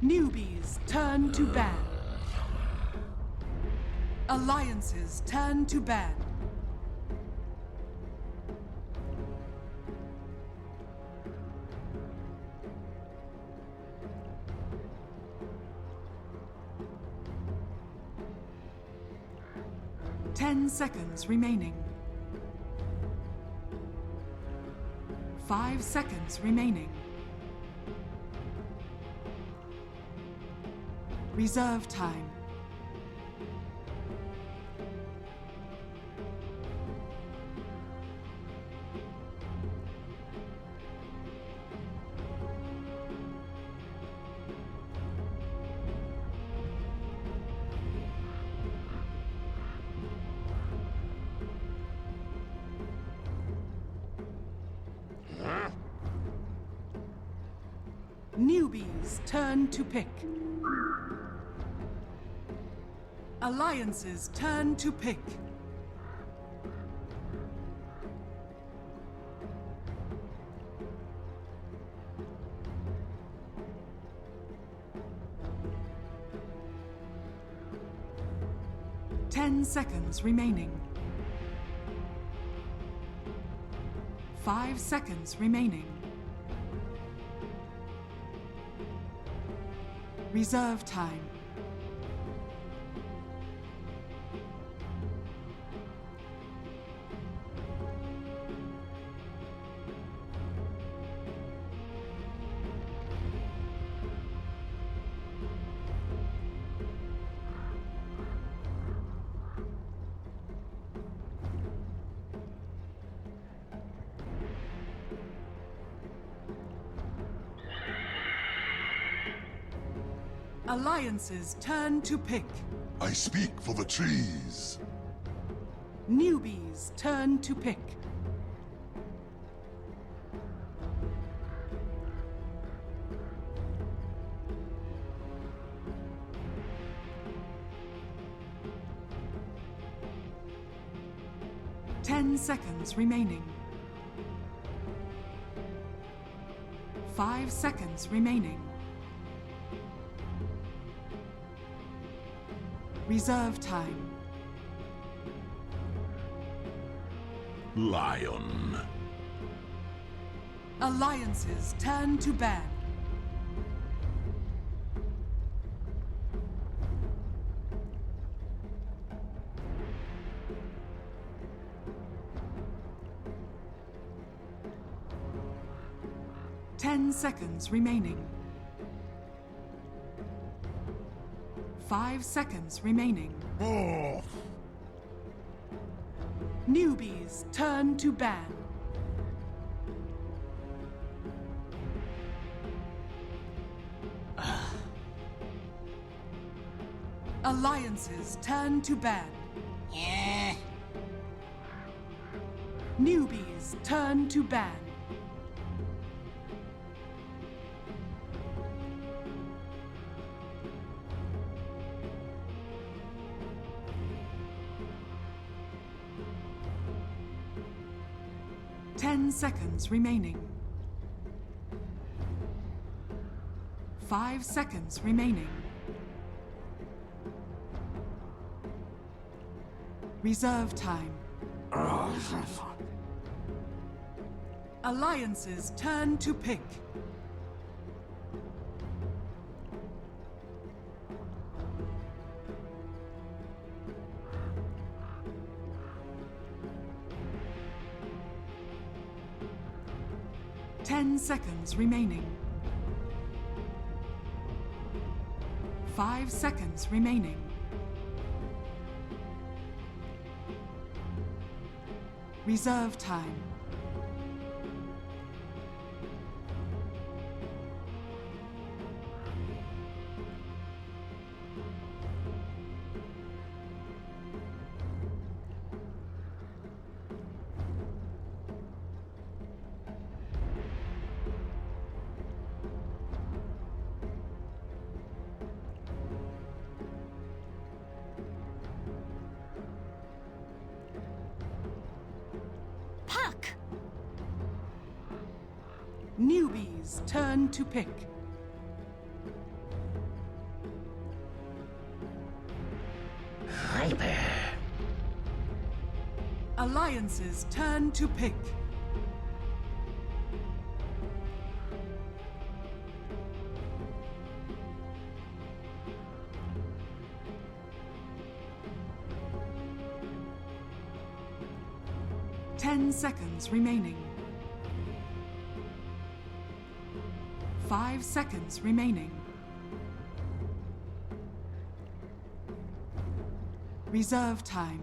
Newbees turn to ban. Alliances turn to ban. Ten seconds remaining. 5 seconds remaining. Reserve time. Newbees turn to pick. Alliances turn to pick. Ten seconds remaining. 5 seconds remaining. Reserve time. Alliances turn to pick. I speak for the trees. Newbees turn to pick. Ten seconds remaining. 5 seconds remaining. Reserve time. Lion. Alliances turn to ban. Ten seconds remaining. 5 seconds remaining. Oh. Newbees turn to ban. Alliances turn to ban. Newbees turn to ban. Ten seconds remaining. 5 seconds remaining. Reserve time. Alliances turn to pick. Ten seconds remaining. 5 seconds remaining. Reserve time. Newbees turn to pick. Alliance's turn to pick. Ten seconds remaining. 5 seconds remaining. Reserve time.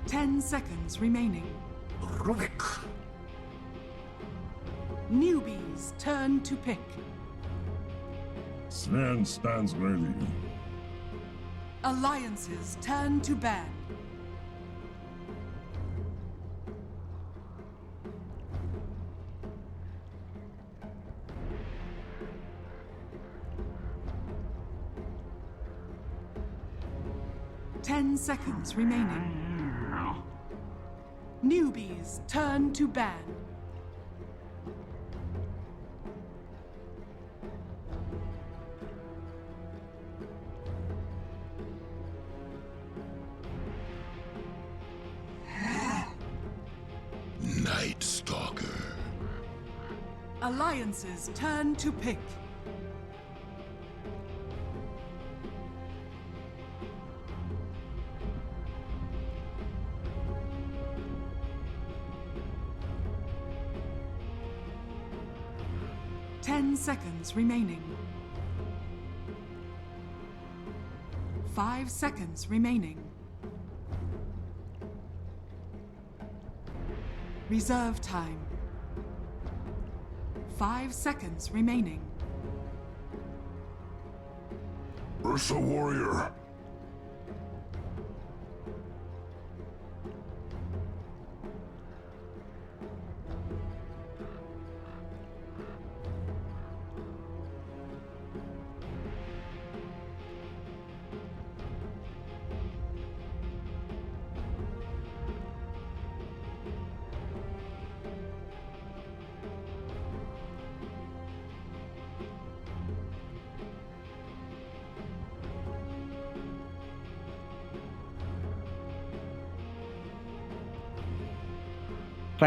Ten seconds remaining. Newbee's turn to pick. Sven stands ready. Alliance's turn to ban. Ten seconds remaining. Newbee's turn to ban. Night Stalker. Alliance's turn to pick. Ten seconds remaining. 5 seconds remaining. Reserve time. 5 seconds remaining. Ursa Warrior.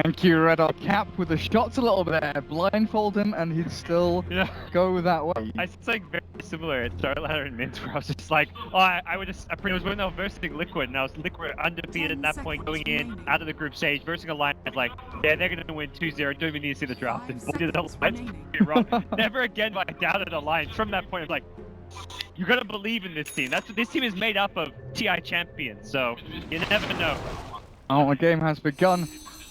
Thank you, Red Hot Cap, with the shots a little bit there. Blindfold him and he'd still go that way. It's like very similar at Star Ladder and Mint, where I was just like, oh, I was when I was versing Liquid, and I was Liquid undefeated at that point, going in out of the group stage, versing a line. I was like, yeah, they're gonna win 2-0. Don't even need to see the draft. And did the line's pretty wrong. Never again have I doubted a line. From that point, I was like, you gotta believe in this team. This team is made up of TI champions, so you never know. Oh, the game has begun.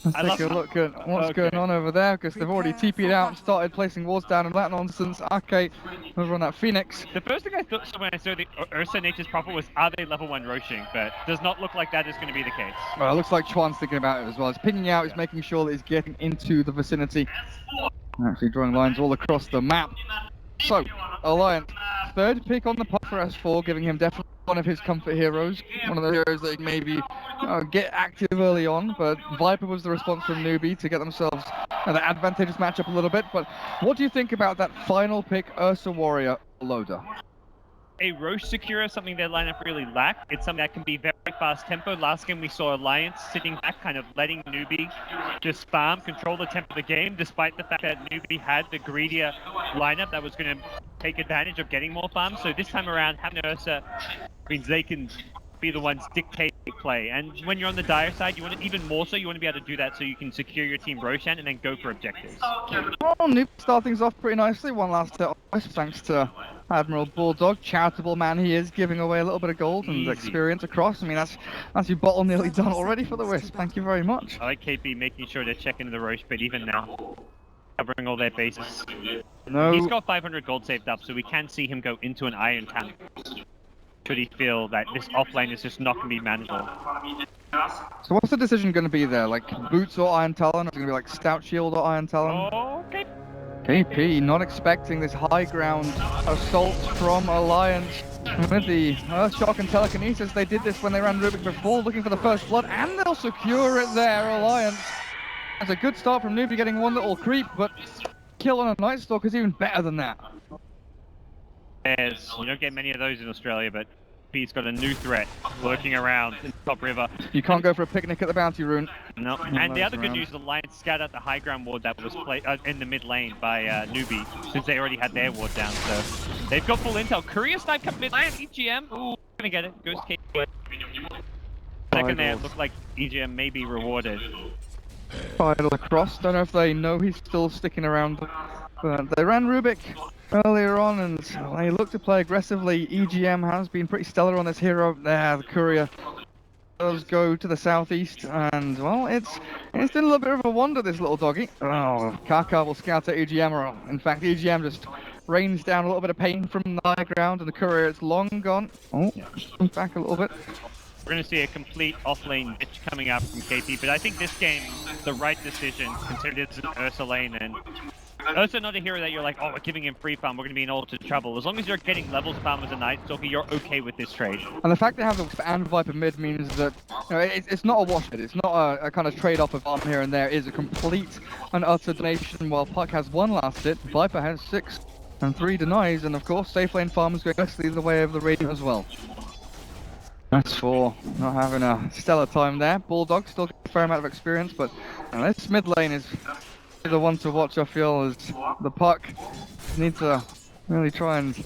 Let's take a look at what's going on over there, because they've already TP'd out and started placing wards down and that nonsense. Okay, over on that Phoenix. The first thing I thought when I saw the Ursa Nature's Prophet was, are they level 1 roaching? But does not look like that is going to be the case. Well, it looks like Chuan's thinking about it as well. He's pinging out, he's making sure that he's getting into the vicinity. Actually drawing lines all across the map. So, Alliance, third pick on the pot for S4, giving him definitely one of his comfort heroes. One of the heroes that maybe get active early on, but Viper was the response from Newbee to get themselves an advantageous matchup a little bit. But what do you think about that final pick, Ursa Warrior loader? A Roche Secure is something their lineup really lacked. It's something that can be very fast tempo. Last game we saw Alliance sitting back, kind of letting Newbee just farm, control the tempo of the game, despite the fact that Newbee had the greedier lineup that was going to take advantage of getting more farms. So this time around, having Ursa means they can be the ones dictate play. And when you're on the dire side, you want to, even more so, you want to be able to do that so you can secure your team Roshan and then go for objectives. Oh, Newbee start things off pretty nicely. One last thanks to Admiral Bulldog, charitable man he is, giving away a little bit of gold and experience across. I mean, that's your bottle nearly done already for the Wisp. Thank you very much. I like KP making sure they're checking the Roche bit even now, covering all their bases. No. He's got 500 gold saved up, so we can see him go into an Iron Tank. should he feel that this offlane is just not going to be manageable. So what's the decision going to be there? Like Boots or Iron Talon? Or is it going to be like Stout Shield or Iron Talon? Okay. KP not expecting this high ground assault from Alliance. With the Earthshock and Telekinesis, they did this when they ran Rubik before, looking for the first blood, and they'll secure it there, Alliance. That's a good start from Newbee getting one little creep, but kill on a Night Stalker is even better than that. Yes, you don't get many of those in Australia, but he's got a new threat lurking around in the top river. You can't go for a picnic at the Bounty Rune. No, and the other good news, the Alliance scouted out the high ground ward that was played in the mid lane by Newbee, since they already had their ward down, so they've got full intel. Courier snipe coming mid lane, EGM, ooh, gonna get it, goes K. Second there, looked like EGM may be rewarded. Final across, don't know if they know he's still sticking around, but they ran Rubik earlier on and they look to play aggressively. EGM has been pretty stellar on this hero. There, the Courier does go to the southeast, and well, it's been a little bit of a wonder, this little doggy. Oh, Kaka will scout at EGM, or in fact EGM just rains down a little bit of pain from the high ground, and the Courier is long gone. Oh, back a little bit. We're going to see a complete offlane ditch coming up from KP, but I think this game, the right decision, considering it's an Ursa lane, and Ursa not a hero that you're like, oh, we're giving him free farm, we're going to be in all to trouble. As long as you're getting levels farm as a Night Stalker, you're okay with this trade. And the fact they have the Wisp and Viper mid means that it's not a wash it. It's not a kind of trade-off of arm here and there. It's a complete and utter donation. While Puck has one last hit, Viper has 6 and 3 denies, and of course, safe lane farm is going mostly the way of the Radiant as well. That's for not having a stellar time there. Bulldog still got a fair amount of experience, but this mid lane is the one to watch, I feel, as the Puck needs to really try and keep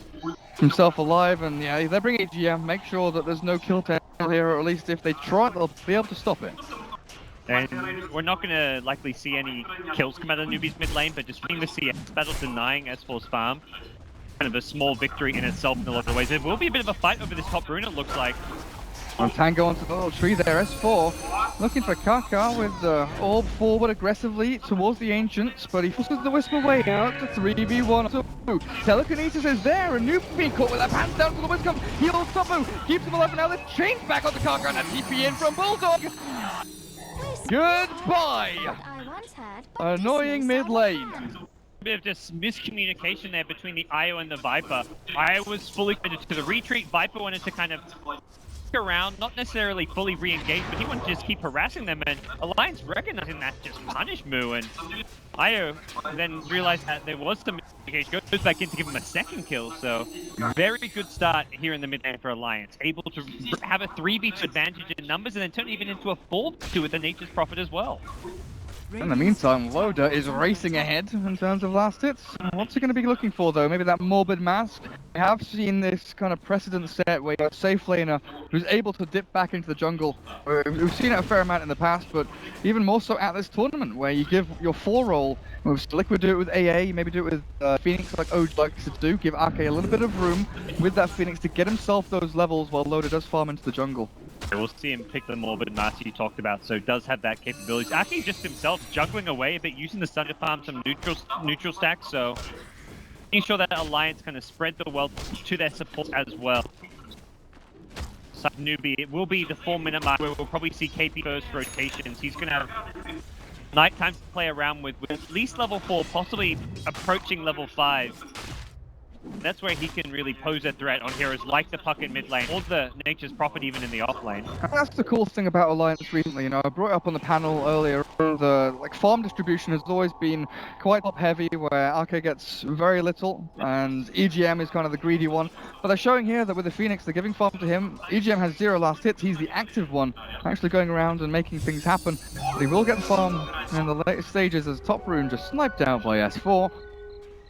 himself alive. And yeah, if they bring EGM, make sure that there's no kill tail here, or at least if they try, they'll be able to stop it. And we're not going to likely see any kills come out of Newbee's mid lane, but just winning the CS battle, denying S4's farm, kind of a small victory in itself in a lot of ways. There will be a bit of a fight over this top rune, it looks like. And Tango onto the little tree there, S4 looking for Kaka with the orb forward aggressively towards the Ancients, but he forces the Wisp away out to 3v1. So Telekinesis is there, and Newbee caught with that pants down to the Wisp, heals Topu, keeps him alive, and now the chains back onto Kaka, and a TP in from Bulldog. Goodbye! Annoying mid lane. Bit of just miscommunication there between the IO and the Viper. IO was fully committed to the retreat, Viper wanted to kind of around, not necessarily fully re-engage, but he wanted to just keep harassing them, and Alliance recognizing that just punished Moo, and Io then realized that there was some miscommunication, goes back in to give him a second kill, so very good start here in the mid lane for Alliance, able to have a 3v2 advantage in numbers and then turn it even into a 4v2 with the Nature's Prophet as well. In the meantime, Loda is racing ahead in terms of last hits. What's he going to be looking for, though? Maybe that Morbid Mask? We have seen this kind of precedent set where you have a safe laner who's able to dip back into the jungle. We've seen it a fair amount in the past, but even more so at this tournament, where you give your 4 role. Liquid do it with AA, maybe do it with Phoenix like OG likes to do. Give Ake a little bit of room with that Phoenix to get himself those levels while Loda does farm into the jungle. We'll see him pick the Morbid Master you talked about, so does have that capability. Aki just himself juggling away a bit, using the stun to farm some neutral stacks, so making sure that Alliance kind of spread the wealth to their support as well. So Newbee, it will be the 4-minute mark where we'll probably see KP first rotations. He's going to have night time to play around with at least level 4, possibly approaching level 5. That's where he can really pose a threat on heroes like the Puck in mid lane, or the Nature's Prophet even in the off lane. That's the cool thing about Alliance recently, you know, I brought it up on the panel earlier, the farm distribution has always been quite top heavy, where Arke gets very little, and EGM is kind of the greedy one, but they're showing here that with the Phoenix, they're giving farm to him. EGM has 0 last hits, he's the active one, actually going around and making things happen. But he will get farm in the later stages as top rune just sniped out by S4.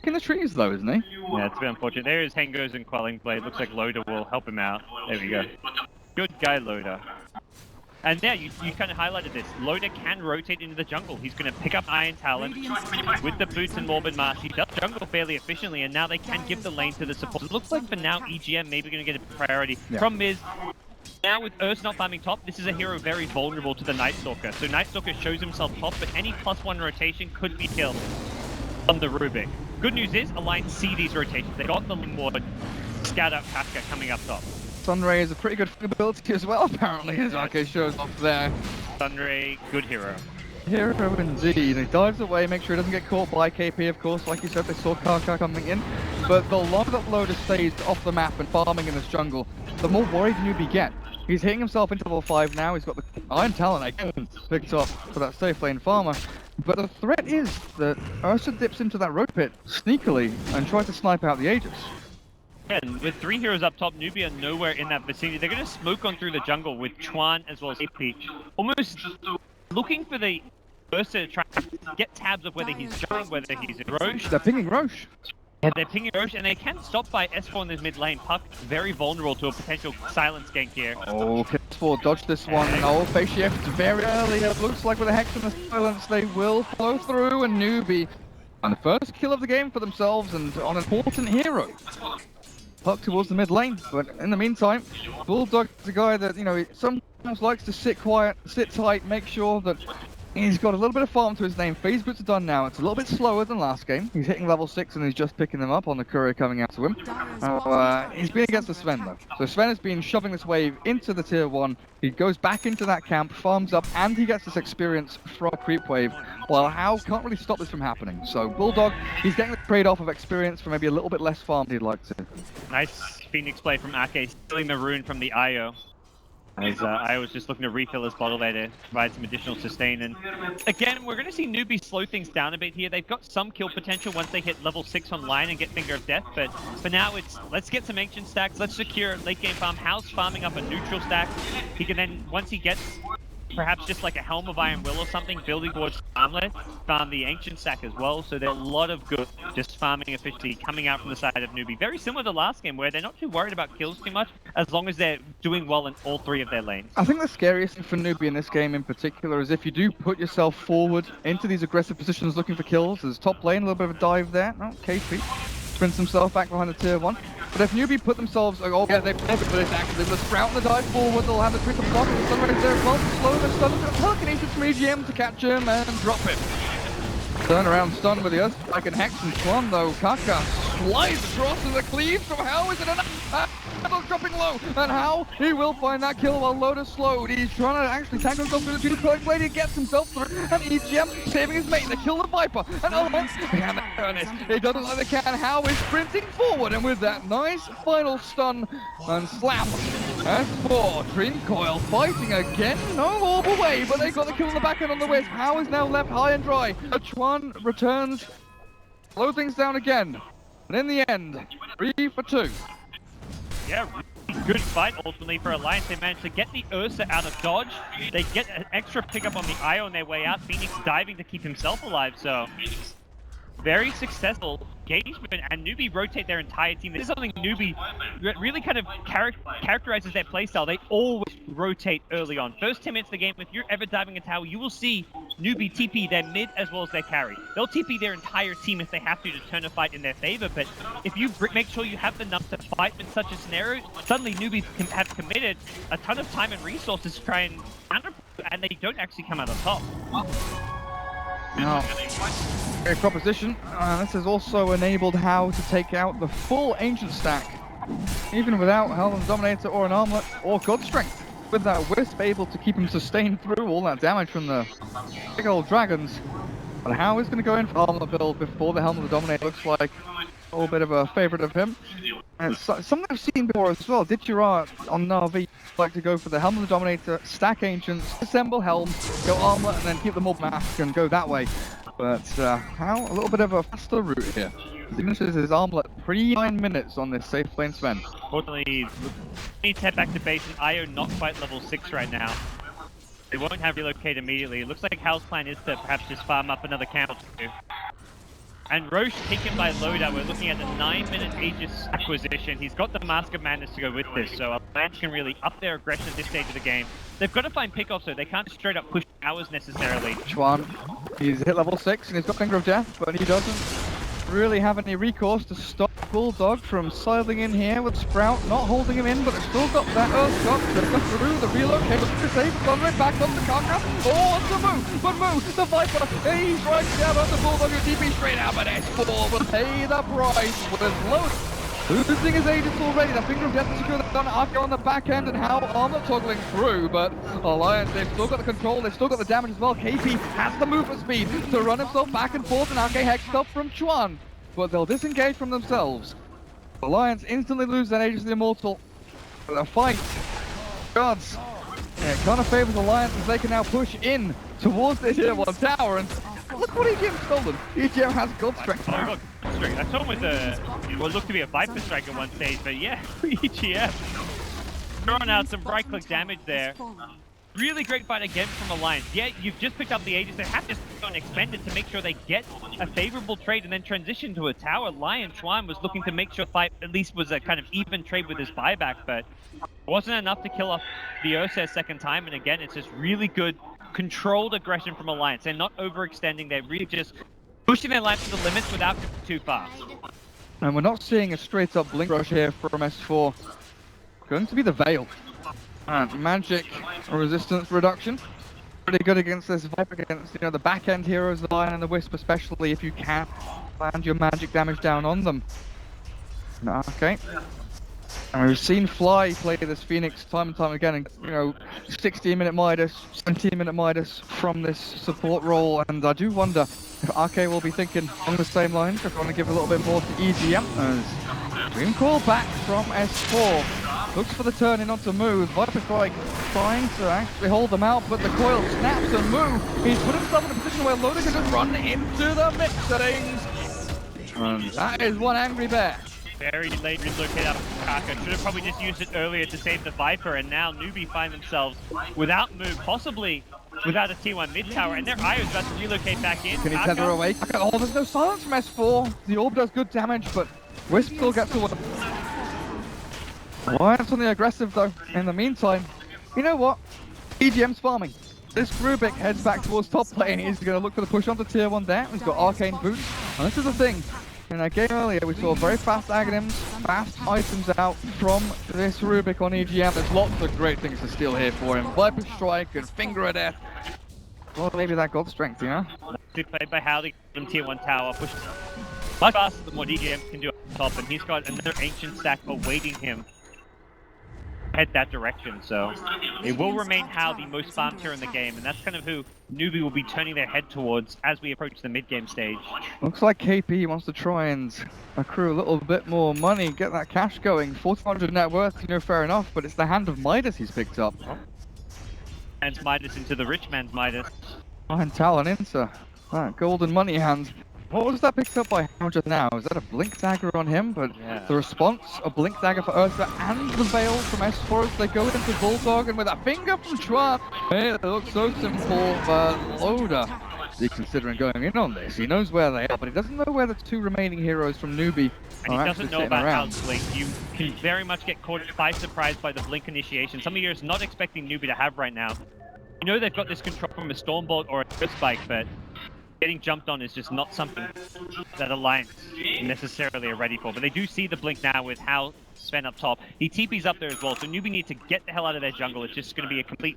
In the trees though, isn't he? Yeah, it's a bit unfortunate. There is Hengos and Quelling Blade. Looks like Loda will help him out. There we go. Good guy, Loda. And yeah, you kind of highlighted this. Loda can rotate into the jungle. He's going to pick up Iron Talon with the boots and Morbid Mask. He does jungle fairly efficiently, and now they can give the lane to the support. It looks like for now, EGM maybe going to get a priority. Yeah. Problem is, now with Ursa not farming top, this is a hero very vulnerable to the Night Stalker. So Night Stalker shows himself top, but any +1 rotation could be killed on the Rubik. Good news is, Alliance see these rotations. They got the lane ward, scout out Kafka coming up top. Sunray is a pretty good ability as well, apparently, as Arcade shows off there. Sunray, good hero. Hero indeed. He dives away, make sure he doesn't get caught by KP, of course. Like you said, they saw Kaka coming in. But the longer that Loader stays off the map and farming in this jungle, the more worried Newbee get. He's hitting himself into level 5 now. He's got the Iron Talent again picked up for that safe lane farmer. But the threat is that Ursa dips into that road pit sneakily and tries to snipe out the Aegis. Yeah, and with 3 heroes up top, Newbee are nowhere in that vicinity. They're going to smoke on through the jungle with Chuan as well as AP. Almost looking for the Ursa to try and get tabs of whether he's Giant, whether he's in Roche. They're pinging Roche. Yeah, they're pinging Roche, and they can stop by S4 in this mid lane. Puck very vulnerable to a potential silence gank here. Oh, PS4 dodged this one. Oh, face shift very early. It looks like with a Hex and the silence, they will follow through, and Newbee on the first kill of the game for themselves and on an important hero. Puck towards the mid lane, but in the meantime, Bulldog is a guy that, you know, sometimes likes to sit quiet, sit tight, make sure that he's got a little bit of farm to his name. Phase boots are done now. It's a little bit slower than last game. He's hitting level 6 and he's just picking them up on the courier coming out to him. He's been against the Sven though. So Sven has been shoving this wave into the tier 1. He goes back into that camp, farms up, and he gets this experience from a creep wave. While How can't really stop this from happening. So Bulldog, he's getting the trade-off of experience for maybe a little bit less farm than he'd like to. Nice Phoenix play from Ake, stealing the rune from the IO. As I was just looking to refill his bottle there to provide some additional sustain. And again, we're going to see Newbee slow things down a bit here. They've got some kill potential once they hit level 6 online and get Finger of Death. But for now, it's let's get some Ancient stacks. Let's secure late game farm. House farming up a neutral stack. He can then, once he gets perhaps just like a Helm of Iron Will or something, building towards Farmlet, farm the Ancient stack as well. So there's a lot of good just farming efficiency coming out from the side of Newbee. Very similar to last game where they're not too worried about kills too much as long as they're doing well in all 3 of their lanes. I think the scariest thing for Newbee in this game in particular is if you do put yourself forward into these aggressive positions looking for kills. There's top lane, a little bit of a dive there. Oh, KP sprints himself back behind the tier 1. But if Newbee put themselves, oh yeah, they're perfect for this actually. They'll sprout the dive forward, they'll have the trick of block, and Sunrise there as well to slow the stun, telekinesis from EGM to catch him and drop him. Turn around stun with the Earthstrike and Hex and Chuan though. Kaka slides across to the cleave from How. Is it enough? Dropping low, and How he will find that kill while Loader slowed. He's trying to actually tangle himself through the two collected blade. He gets himself through, and EGM saving his mate. They kill the Viper, and Alliance can turn it. It doesn't like they can. How is sprinting forward, and with that nice final stun and slap. As for Dream Coil fighting again, no orb away, but they got the kill in the back end on the Wisp. How is now left high and dry. Chuan returns, slow things down again, and in the end, 3 for 2. Yeah, really good fight ultimately for Alliance. They managed to get the Ursa out of dodge. They get an extra pickup on the IO on their way out. Phoenix diving to keep himself alive, so very successful engagement, and Newbee rotate their entire team. This is something Newbee really kind of characterizes their playstyle. They always rotate early on. First 10 minutes of the game, if you're ever diving a tower, you will see Newbee TP their mid as well as their carry. They'll TP their entire team if they have to turn a fight in their favor, but if you make sure you have the numbers to fight in such a scenario, suddenly Newbee have committed a ton of time and resources to try and counter, and they don't actually come out on top. Now, great proposition. This has also enabled How to take out the full Ancient stack, even without Helm of the Dominator or an Armlet or God Strength. With that Wisp able to keep him sustained through all that damage from the big old dragons. But How is going to go in for Armlet build before the Helm of the Dominator. Looks like a little bit of a favourite of him. And something I've seen before as well. Did you on Na'Vi like to go for the Helm of the Dominator, stack Ancients, assemble Helm, go Armlet, and then keep them all mask and go that way? But How a little bit of a faster route here. He finishes his Armlet 9 minutes on this safe lane Sven. Fortunately, he needs to head back to base, and IO not quite level 6 right now. They won't have relocate immediately. It looks like Hal's plan is to perhaps just farm up another camp or 2. And Roche taken by Loader. We're looking at the 9-minute Aegis acquisition. He's got the Mask of Madness to go with this, so Alliance can really up their aggression at this stage of the game. They've got to find pickoffs, though. They can't straight up push hours necessarily. Chuan, he's hit level 6 and he's got Finger of Death, but he doesn't really have any recourse to stop Bulldog from sidling in here with Sprout, not holding him in, but they've still got that Earth Shock to go through the relocate to save Sunray back on the Kaka. Oh, it's a move, but move, the Viper, he's right down on the Bulldog who TP straight out, but S4 will pay the price with Loader Losing his Aegis already, the Finger of Death to secure the gun, Arco on the back end, and how armor toggling through, but Alliance, they've still got the control, they've still got the damage as well. KP has the movement speed to run himself back and forth, and Arco Hex up from Chuan, but they'll disengage from themselves. Alliance instantly lose that Aegis of the Immortal. But the fight, gods, it kind of favors Alliance as they can now push in towards the tier 1 tower, and look what EGM's stolen. EGM has God Strength. Oh, look, strike. That's almost what looked to be a Viper strike at one stage, but yeah, EGM throwing out some right-click damage there. Really great fight again from Alliance. Yeah, you've just picked up the Aegis. They have to go and expend it to make sure they get a favorable trade and then transition to a tower. Lion Chuan was looking to make sure fight at least was a kind of even trade with his buyback, but it wasn't enough to kill off the Ursa a second time. And again, it's just really good controlled aggression from Alliance. They're not overextending. They're really just pushing their life to the limits without going too fast. And we're not seeing a straight-up blink rush here from S4. Going to be the Veil. And magic resistance reduction. Pretty good against this Viper, against the back-end heroes, the Lion and the Wisp, especially if you can land your magic damage down on them. Okay. And we've seen Fly play this Phoenix time and time again, and 16-minute Midas, 17-minute Midas from this support role, and I do wonder if RK will be thinking on the same lines, if they want to give a little bit more to EGM. As Dream Call back from S4. Looks for the turn in onto Move. Viper Strike trying to actually hold them out, but the coil snaps and Move. He's put himself in a position where Loda can just run into the mid settings. And that is one angry bear. Very late relocate out of Kaka. Should have probably just used it earlier to save the Viper, and now Newbee find themselves without Move, possibly without a T1 mid tower, and their Io is about to relocate back in. Can he tether away? Oh, there's no silence from S4. The orb does good damage, but Wisp still gets to work. Alliance on the aggressive though. In the meantime, you know what? EGM's farming. This Rubik heads back towards top lane. He's going to look for the push onto tier 1 there. He's got arcane boots. And this is the thing. In that game earlier, we saw very fast Aghanims, fast items out from this Rubik on EGM. There's lots of great things to steal here for him. Viper Strike and Finger of Death. Well, maybe that God Strength, Good played by Howley from tier 1 tower. Pushed much faster than what EGM can do up top, and he's got another ancient stack awaiting him. Head that direction, so it will remain Hal the most farmed tier in the game, and that's kind of who Newbee will be turning their head towards as we approach the mid-game stage. Looks like KP wants to try and accrue a little bit more money, get that cash going. 400 net worth, fair enough, but it's the hand of Midas he's picked up. And Midas into the rich man's Midas. And Talon into that golden money hand. What was that picked up by Hound just now? Is that a Blink Dagger on him? But yeah. The response, a Blink Dagger for Ursa and the Veil from S4 as they go into Bulldog, and with a finger from Chuan. It looks so simple, but Loda is considering going in on this. He knows where they are, but he doesn't know where the two remaining heroes from Newbee and he doesn't know about Hal's Blink. You can very much get caught by surprise by the Blink initiation. Some of you are not expecting Newbee to have right now. You know they've got this control from a Stormbolt or a Earth Spike, but getting jumped on is just not something that Alliance necessarily are ready for. But they do see the Blink now with Hal Sven up top. He TP's up there as well, so Newbee need to get the hell out of their jungle. It's just going to be a complete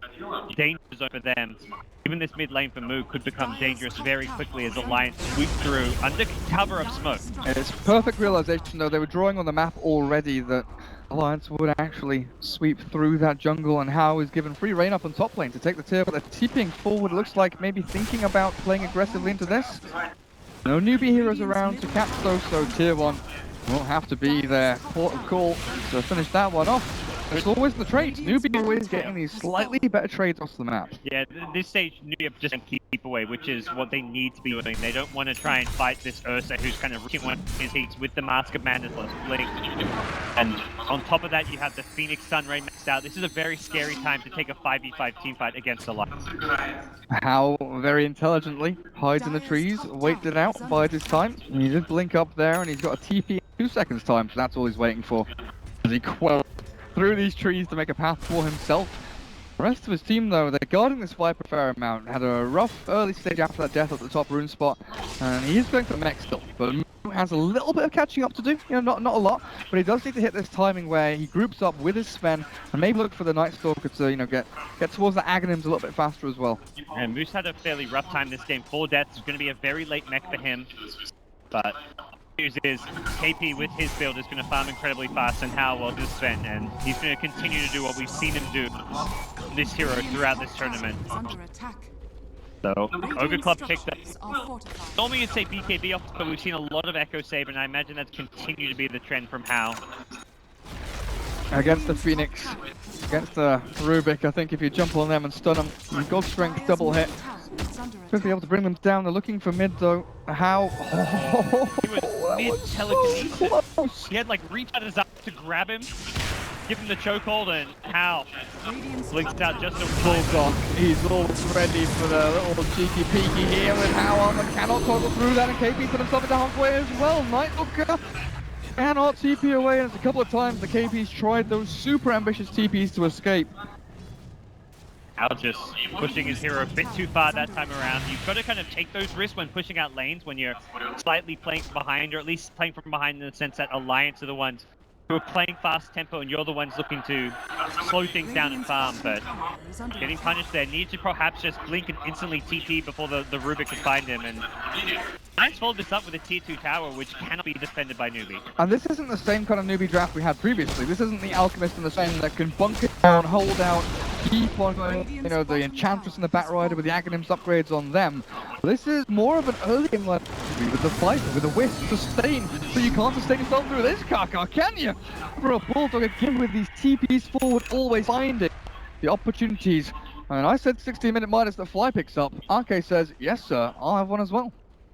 danger zone for them. Even this mid lane for Moo could become dangerous very quickly as Alliance sweep through under cover of smoke. It's perfect realization though. They were drawing on the map already that Alliance would actually sweep through that jungle, and Hao is given free reign up on top lane to take the tier, but they're TPing forward. Looks like maybe thinking about playing aggressively into this. No Newbee heroes around to catch those, so tier 1 will have to be their port of call to finish that one off. It's always the trades. Newbee always getting these slightly better trades off the map. Yeah, this stage, Newbee just keep away, which is what they need to be doing. They don't want to try and fight this Ursa who's kind of reaching one of his heats with the Mask of Madness Blink. And on top of that, you have the Phoenix Sunray maxed out. This is a very scary time to take a 5v5 teamfight against Alliance. How very intelligently hides in the trees, waits it out, bides his time. And he did blink up there, and he's got a TP in 2 seconds time, so that's all he's waiting for. As he quells through these trees to make a path for himself. The rest of his team though, they're guarding this Viper a fair amount. Had a rough early stage after that death at the top rune spot, and he is going for mech still, but has a little bit of catching up to do, not a lot, but he does need to hit this timing where he groups up with his Sven and maybe look for the Night Stalker to get towards the Aghanims a little bit faster as well. And Moose had a fairly rough time this game. 4 deaths is going to be a very late mech for him, but news is KP with his build is going to farm incredibly fast, and how well does Sven, and he's going to continue to do what we've seen him do this hero throughout this tournament. Is under attack. So, Ogre Radiant Club picked up. structures are fortified. Normally you'd say BKB off, but we've seen a lot of Echo Save, and I imagine that's continued to be the trend from How. Against the Phoenix, against the Rubik, I think if you jump on them and stun them, God Strength double hit. Is under Should be able to bring them down. They're looking for mid though. How? He was mid-telekinesis. Close. He had like reach out his arm to grab him, give him the chokehold, and How blinks out just a Bulldog, he's all ready for the little cheeky peeky here with How Armor cannot toggle through that, and KP put himself into halfway as well. Nightlooker cannot TP away, and it's a couple of times the KP's tried those super ambitious TPs to escape. Al just pushing his hero a bit too far that time around. You've got to kind of take those risks when pushing out lanes, when you're slightly playing from behind, or at least playing from behind in the sense that Alliance are the ones who are playing fast tempo and you're the ones looking to slow things down and farm, but getting punished there. Needs to perhaps just blink and instantly TP before the Rubik can find him, and Alliance followed this up with a tier 2 tower which cannot be defended by Newbee. And this isn't the same kind of Newbie draft we had previously. This isn't the Alchemist in the same that can bunker down, hold out, keep on going, you know, the Enchantress and the Batrider with the Aghanims upgrades on them. This is more of an early game like with the Fighter, with the Wisp, sustain, so you can't sustain yourself through this Kaka, can you? For a Bulldog again with these TPs forward, always finding the opportunities. And I said 16-minute minus that Fly picks up. Arke says, yes sir, I'll have one as well.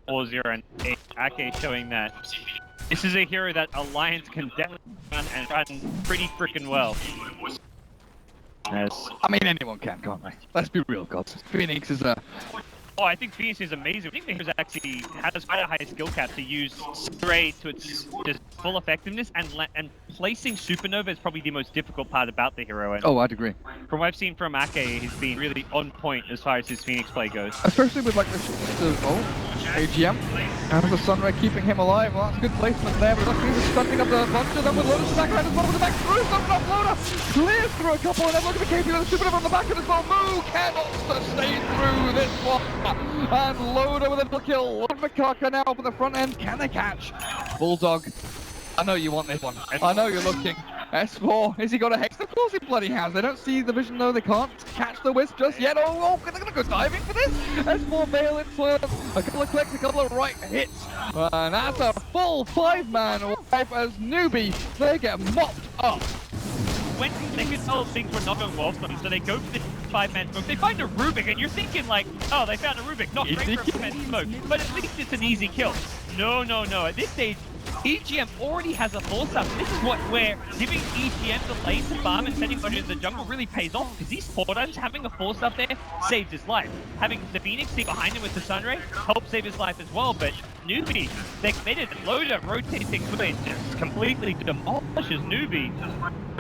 4-0 and 8. Ake showing that this is a hero that Alliance can definitely run and run pretty freaking well. Yes. I mean, anyone can, can't they? Let's be real, gods. Phoenix is a... Oh, I think Phoenix is amazing. I think Phoenix actually has quite a high skill cap to use Stray to its just full effectiveness, and placing Supernova is probably the most difficult part about the hero. And Oh, I'd agree. from what I've seen from Ake, he's been really on point as far as his Phoenix play goes. Especially with like the AGM and the Sunray keeping him alive. Well, that's good placement there, but luckily he's stunting up the bunch of them with Lotus back around as well with the back through, something off Loda, clears through a couple, and then look at the KP with the Supernova on the back end as well. Moo cannot sustain through this one, and Loda with a double kill. Lord Makaka now up at the front end, can they catch? Bulldog, I know you want this one, I know you're looking. S4, has he got a Hex? Of course he bloody has. They don't see the vision though, they can't catch the Wisp just yet. Oh, they're gonna go diving for this. S4 bail it, a couple of clicks, a couple of right hits. And that's a full 5-man wipe as Newbee, they get mopped up. When they could tell things were not going well for them, so they go for the 5-man smoke. They find a Rubik, and you're thinking like, oh, they found a Rubik, not great for a 5-man smoke, but at least it's an easy kill. No, no, no. At this stage, EGM already has a force up. This is where giving EGM the lane to farm and sending Loda into the jungle really pays off, because these 4 times having a force up there saves his life. Having the Phoenix sit behind him with the Sunray helps save his life as well, but Newbee, they committed. Loda rotating in just completely demolishes Newbee.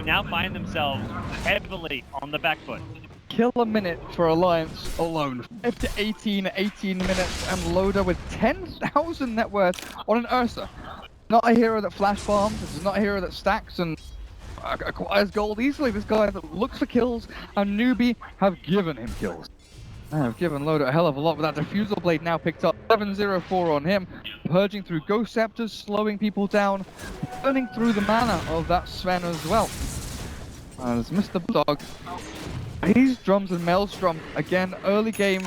Now find themselves heavily on the back foot. Kill a minute for Alliance alone. 5 to 18 minutes, and Loda with 10,000 net worth on an Ursa. Not a hero that flash farms, this is not a hero that stacks and acquires gold easily. This guy that looks for kills, and Newbee have given him kills. They have given Loda a hell of a lot with that Diffusal Blade now picked up. 704 on him, purging through Ghost Scepters, slowing people down, burning through the mana of that Sven as well. As Mr. Bulldog, he's drums and Maelstrom. Again, early game,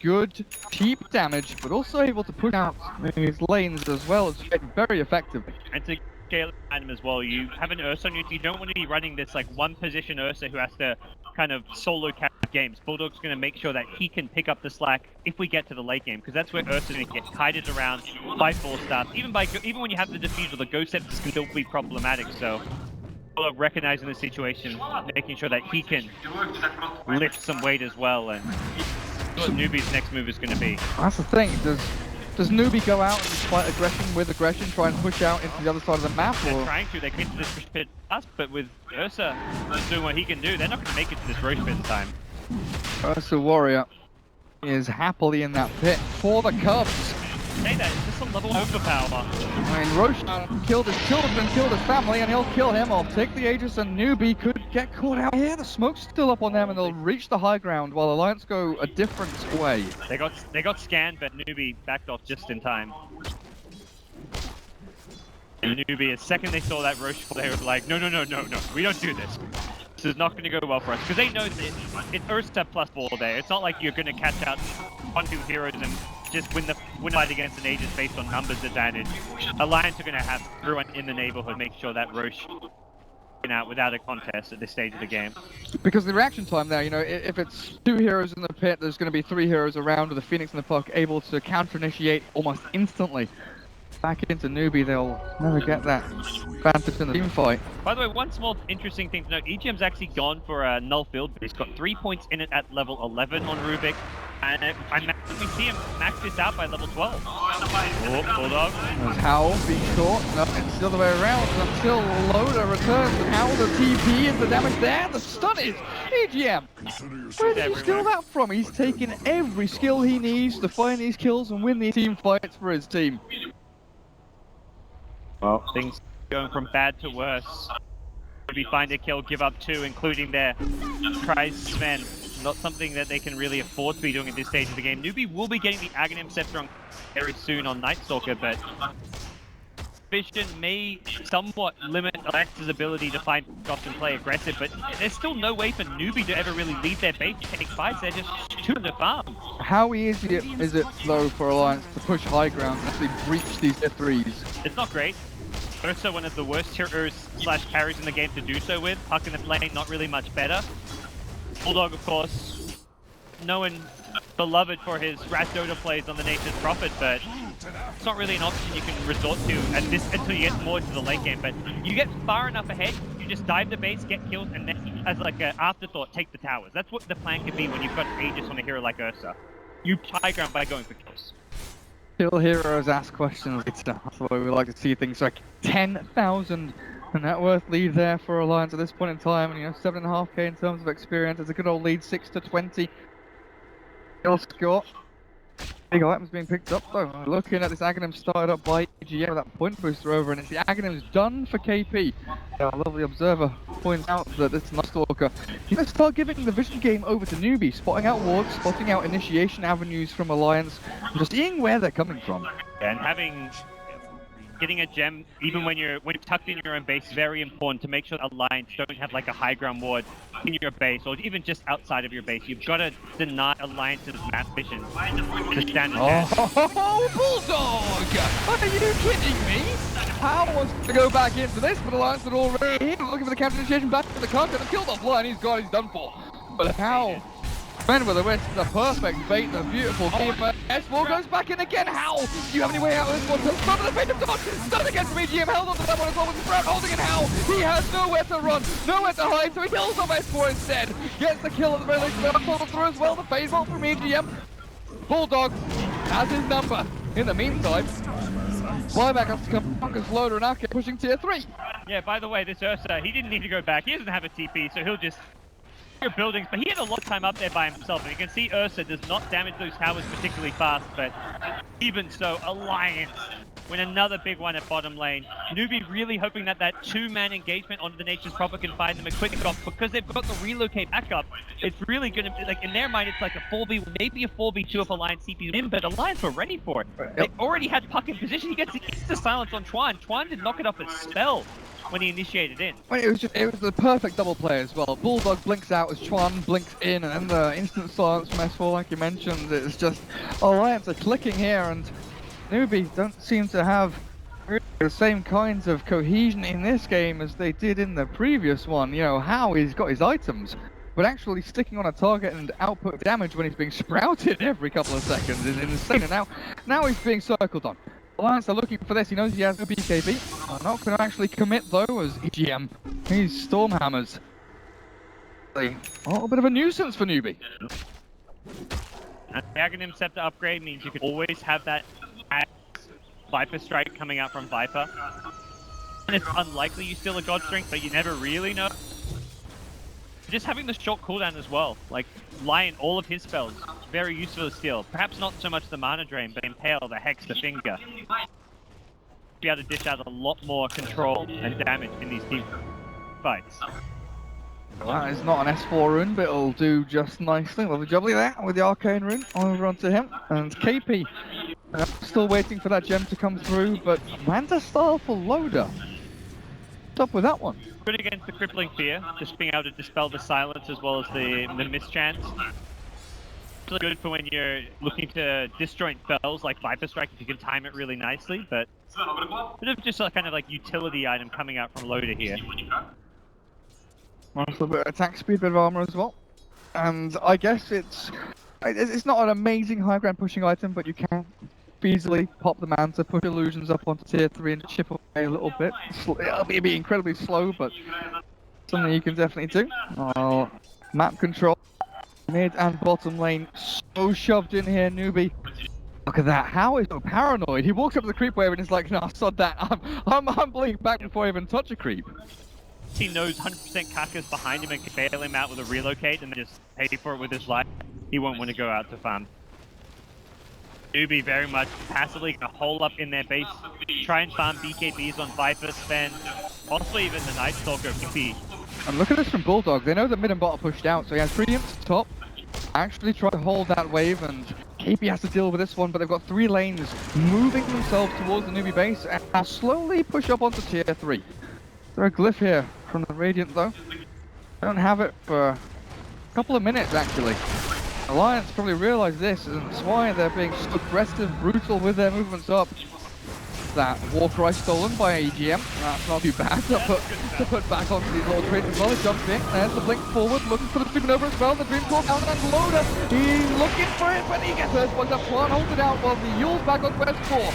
good, cheap damage, but also able to push out his lanes as well. It's very effective. And to scale behind him as well, you have an Ursa on your team. You don't want to be running this like one position Ursa who has to kind of solo carry games. Bulldog's going to make sure that he can pick up the slack if we get to the late game, because that's where Ursa's going to get kited around by 4-star. Even when you have the Diffusal, the Ghost Scepters can still be problematic, so Bulldog recognizing the situation, making sure that he can lift some weight as well, and what Newbee's next move is going to be. That's the thing. Does Newbee go out and fight aggression with aggression, try and push out into the other side of the map? They're trying to. They get to this pit fast, but with Ursa doing what he can do, they're not going to make it to this roach pit in time. Ursa Warrior is happily in that pit for the Cubs. Say that, it's just some level overpower. I mean, Roshan killed his children, killed his family, and he'll kill him. I'll take the Aegis, and Newbee could get caught out here. The smoke's still up on them, and they'll reach the high ground while Alliance go a different way. They got scanned, but Newbee backed off just in time. And Newbee, the second they saw that Roche, they were like, no, we don't do this. This is not going to go well for us. Because they know that it's Ursa plus 4 there. It's not like you're going to catch out 1-2 heroes and just win the fight against an Aegis based on numbers advantage. Alliance are going to have everyone in the neighborhood make sure that Roche out without a contest at this stage of the game. Because the reaction time there, you know, if it's 2 heroes in the pit, there's going to be 3 heroes around with the Phoenix and the Puck able to counter-initiate almost instantly. Back into Newbee, they'll never get that advantage in the team fight. By the way, one small interesting thing to note, EGM's actually gone for a null field, but he's got 3 points in it at level 11 on Rubik, and I imagine we see him max this out by level 12. Oh, Bulldog. As Howl being caught, no, it's the other way around until Loader returns, and Howl the TP is the damage there, the stun is EGM. Where did he steal that from? He's taken every skill he needs to find these kills and win these team fights for his team. Well, things going from bad to worse. Maybe find a kill, give up 2, including their prize Sven. Not something that they can really afford to be doing at this stage of the game. Newbee will be getting the Aghanim Scepter very soon on Night Stalker, but Vision may somewhat limit Alex's ability to find shots and play aggressive, but there's still no way for Newbee to ever really leave their base to take fights. They're just too in the farm. How easy is it, though, for Alliance to push high ground and actually breach these threes? It's not great. Also one of the worst heroes / carries in the game to do so with. Puck in the lane, not really much better. Bulldog, of course, known beloved for his Rat Dota plays on the Nature's Prophet, but it's not really an option you can resort to at this until you get more into the late game. But you get far enough ahead, you just dive the base, get kills, and then as like an afterthought, take the towers. That's what the plan can be when you've got Aegis on a hero like Ursa. You high ground by going for kills. Still heroes ask questions later. That's the way we like to see things. Like 10,000 net worth lead there for Alliance at this point in time, and you know, 7.5k in terms of experience. It's a good old lead, 6-20. Kill score. Big items being picked up though. Looking at this Aghanim started up by EGM with that point booster over, and it's the Aghanim's done for KP. Our lovely observer points out that this Night Stalker, he's going to start giving the vision game over to Newbee, spotting out wards, spotting out initiation avenues from Alliance, and just seeing where they're coming from. And getting a gem, even when you're tucked in your own base, is very important to make sure Alliance don't have like a high ground ward in your base, or even just outside of your base. You've got to deny Alliance's map vision to stand a chance. Oh, Bulldog! Are you kidding me? How wants to go back into this, but Alliance are already here, looking for the counter initiation back to the content and killed offline. He's done for. But how? Men with the wrist, the perfect bait, the beautiful keeper. S4 goes back in again. How? Do you have any way out of this one? Remember the phantom dodge. Done again from EGM. Held on to that one as well with Brown holding it. How? He has nowhere to run, nowhere to hide, so he kills off S4 instead. Gets the kill at the very least. Follow through as well. The phase vault from EGM. Bulldog has his number. In the meantime, buyback has to come because Loader and Ake pushing tier 3. Yeah, by the way, this Ursa, he didn't need to go back. He doesn't have a TP, so he'll just buildings, but he had a lot of time up there by himself, and you can see Ursa does not damage those towers particularly fast, but even so, Alliance win another big one at bottom lane. Newbee really hoping that 2-man engagement onto the Nature's Prophet can find them a quick off, because they've got the relocate backup. It's really going to be, like, in their mind, it's like a 4v, maybe a 4v2 if Alliance CP'd in, but Alliance were ready for it. They already had Puck in position. He gets the insta silence on Twan. Twan did knock it off a spell when he initiated in. Well, it was the perfect double play as well. Bulldog blinks out as Chuan blinks in, and then the instant silence from S4, like you mentioned. It's just Alliance are clicking here, and Newbee don't seem to have really the same kinds of cohesion in this game as they did in the previous one. You know, how he's got his items, but actually sticking on a target and output damage when he's being sprouted every couple of seconds is insane. And now he's being circled on. Alliance are looking for this. He knows he has no BKB. Not going to actually commit though as EGM. He's Stormhammers. A little bit of a nuisance for Newbee. And the Aghanim Scepter upgrade means you can always have that Viper Strike coming out from Viper. And it's unlikely you steal a God Strength, but you never really know. Just having the short cooldown as well, like Lion, all of his spells, very useful to steal. Perhaps not so much the mana drain, but Impale, the Hex, the Finger. Be able to dish out a lot more control and damage in these team fights. That is not an S4 rune, but it'll do just nicely. Lovely jubbly there with the arcane rune over onto him. And KP still waiting for that gem to come through, but Manta style for Loader. What's up with that one? Good against the crippling fear, just being able to dispel the silence as well as the mischance. Really good for when you're looking to disjoint spells like Viper Strike if you can time it really nicely, but a bit of just a kind of like utility item coming out from Loader here. Nice little bit of attack speed, bit of armor as well. And I guess it's not an amazing high ground pushing item, but you can easily pop the Manta, push illusions up onto tier 3 and chip away a little bit. It'll be incredibly slow, but something you can definitely do. Map control, mid and bottom lane, so shoved in here, Newbee. Look at that, how is he so paranoid? He walks up to the creep wave and is like, nah, sod that, I'm blink back before I even touch a creep. He knows 100% Kaka's behind him and can bail him out with a relocate and then just pay for it with his life. He won't want to go out to farm. Newbee very much passively gonna hole up in their base, try and farm BKBs on Viper, Sven, possibly even the Night Stalker BP. And look at this from Bulldog, they know that mid and bot are pushed out, so he has 3 imps top, actually try to hold that wave, and KP has to deal with this one, but they've got 3 lanes moving themselves towards the Newbee base, and will slowly push up onto tier 3. There's a glyph here from the Radiant though. They don't have it for a couple of minutes actually. Alliance probably realise this, and that's why they're being so aggressive, brutal with their movements up. That Warcry stolen by EGM, that's not too bad to put back onto these little trades as well. They jump in, there's the blink forward, looking for the supernova as well, the Dream Core down and Loader. He's looking for it, but he gets first one up, can't hold it out while the Yule's back on Quest 4.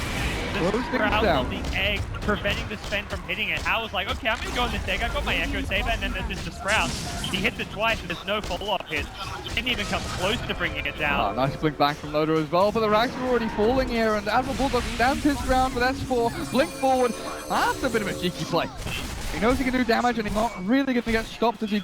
The sprout on the egg, preventing the Sven from hitting it. I was like, okay, I'm gonna go on this egg. I got my Echo Saber, and then there's just the sprout. He hits it twice, and there's no follow-up hit. Didn't even come close to bringing it down. Nice blink back from Loader as well, but the Rags are already falling here, and Admiral Bulldog stands his ground with S4, blink forward. That's a bit of a cheeky play. He knows he can do damage, and he's not really going to get stopped as he's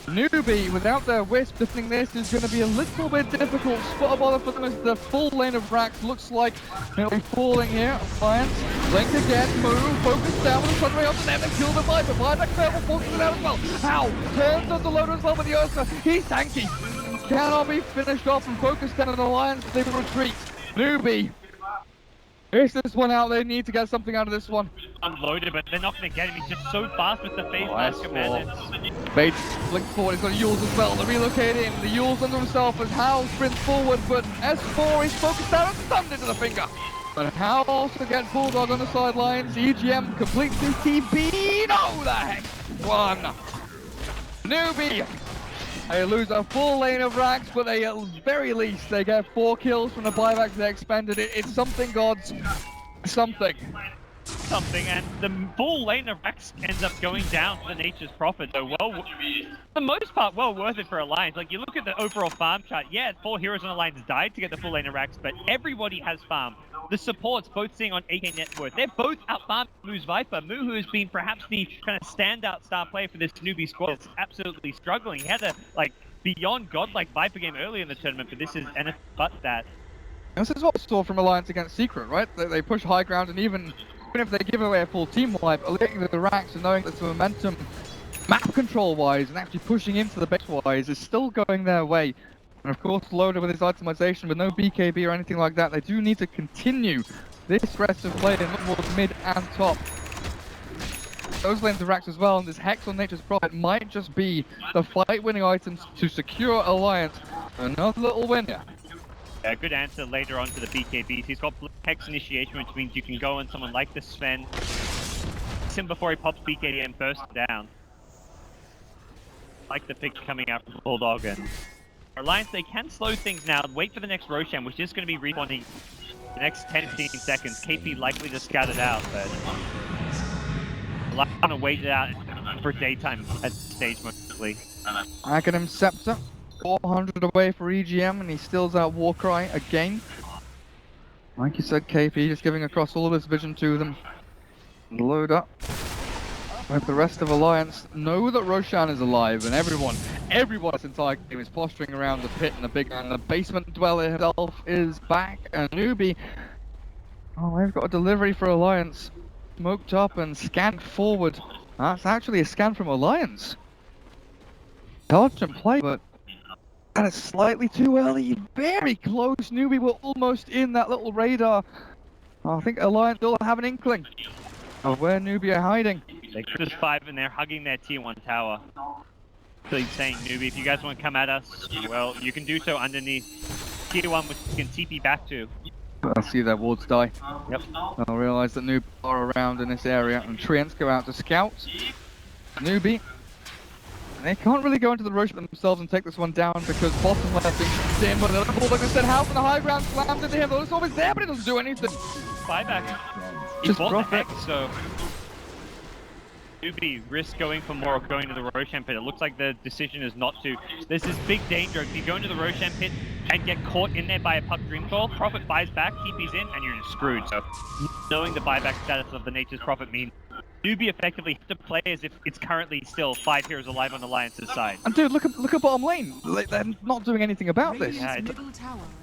Newbee, without their Wisp, defending this is going to be a little bit difficult. Spot bother for them as the full lane of Rax looks like it'll be falling here. Alliance, blink again, move, focus down with the Sunray onto them and kill the Viper. Viper careful, forces it out as well. How? Turns on the Loader as well with the Ursa. He's tanky. Cannot be finished off and focused down on Alliance. They retreat. Newbee. Is this one out? They need to get something out of this one. Unloaded, but they're not going to get him. He's just so fast with the phase mask command. Bates blink forward, he's got Yules as well. They're relocating. The Yules under himself as Hal sprints forward, but S4 is focused down and stunned into the finger. But Hal also gets Bulldog on the sidelines. EGM completes his TP. No, the heck. One. Newbee. They lose a full lane of Rax, but they at very least they get 4 kills from the buybacks they expended. It's something, gods. Something. And the full lane of Rax ends up going down for the Nature's Prophet. So, well, for the most part, well worth it for Alliance. Like, you look at the overall farm chart, yeah, 4 heroes on Alliance died to get the full lane of Rax, but everybody has farm. The supports both sitting on 8k net worth. They're both out-farming Moo's Viper. Moo, who has been perhaps the kind of standout star player for this Newbee squad, is absolutely struggling. He had a, like, beyond godlike Viper game early in the tournament, but this is anything but that. This is what we saw from Alliance against Secret, right? They push high ground, and even if they give away a full team wipe, looking at the Rax and knowing that the momentum, map control-wise, and actually pushing into the base-wise is still going their way. And of course, Loader with his itemization, with no BKB or anything like that, they do need to continue this rest of play and look towards mid and top. Those lanes of Rax as well, and this Hex on Nature's Prophet might just be the fight-winning items to secure Alliance. Another little win here. A good answer later on to the BKBs. He's got Hex Initiation, which means you can go on someone like the Sven. Sim before he pops BKB and burst down. Like the pick coming out from Bulldog. And Alliance, they can slow things now and wait for the next Roshan, which is going to be respawning the next 10-15 seconds. KP likely to scout it out, but Alliance going to wait it out for daytime at this stage mostly. Aghanim Scepter. 400 away for EGM, and he steals out Warcry again. Like you said, KP just giving across all of his vision to them. Load up. But the rest of Alliance know that Roshan is alive, and everyone this entire game is posturing around the pit and the basement dweller himself is back. And Newbee, oh, they've got a delivery for Alliance. Smoked up and scanned forward. That's actually a scan from Alliance. intelligent play, but that is slightly too early. Very close. Newbee were almost in that little radar. I think Alliance still have an inkling of where Newbee are hiding. They just 5 and they're hugging their tier 1 tower. So he's saying, Newbee, if you guys want to come at us, well, you can do so underneath tier 1, which you can TP back to. I'll see their wards die. Yep. They'll realise that Newbee are around in this area, and Treants go out to scout. Newbee, they can't really go into the rush themselves and take this one down because bottom left is in, but the bulldog instead house on the high ground slams into him. The always there, but it doesn't do anything. Buyback. Just He's drop it. So Newbee risk going for more or going to the Roshan pit. It looks like the decision is not to. There's this big danger. If you go into the Roshan pit and get caught in there by a puck Dreamfall, Prophet buys back, TP's in, and you're just screwed. So knowing the buyback status of the Nature's Prophet means Newbee effectively have to play as if it's currently still 5 heroes alive on Alliance's side. And dude, look at bottom lane. They're not doing anything about this. Yeah, as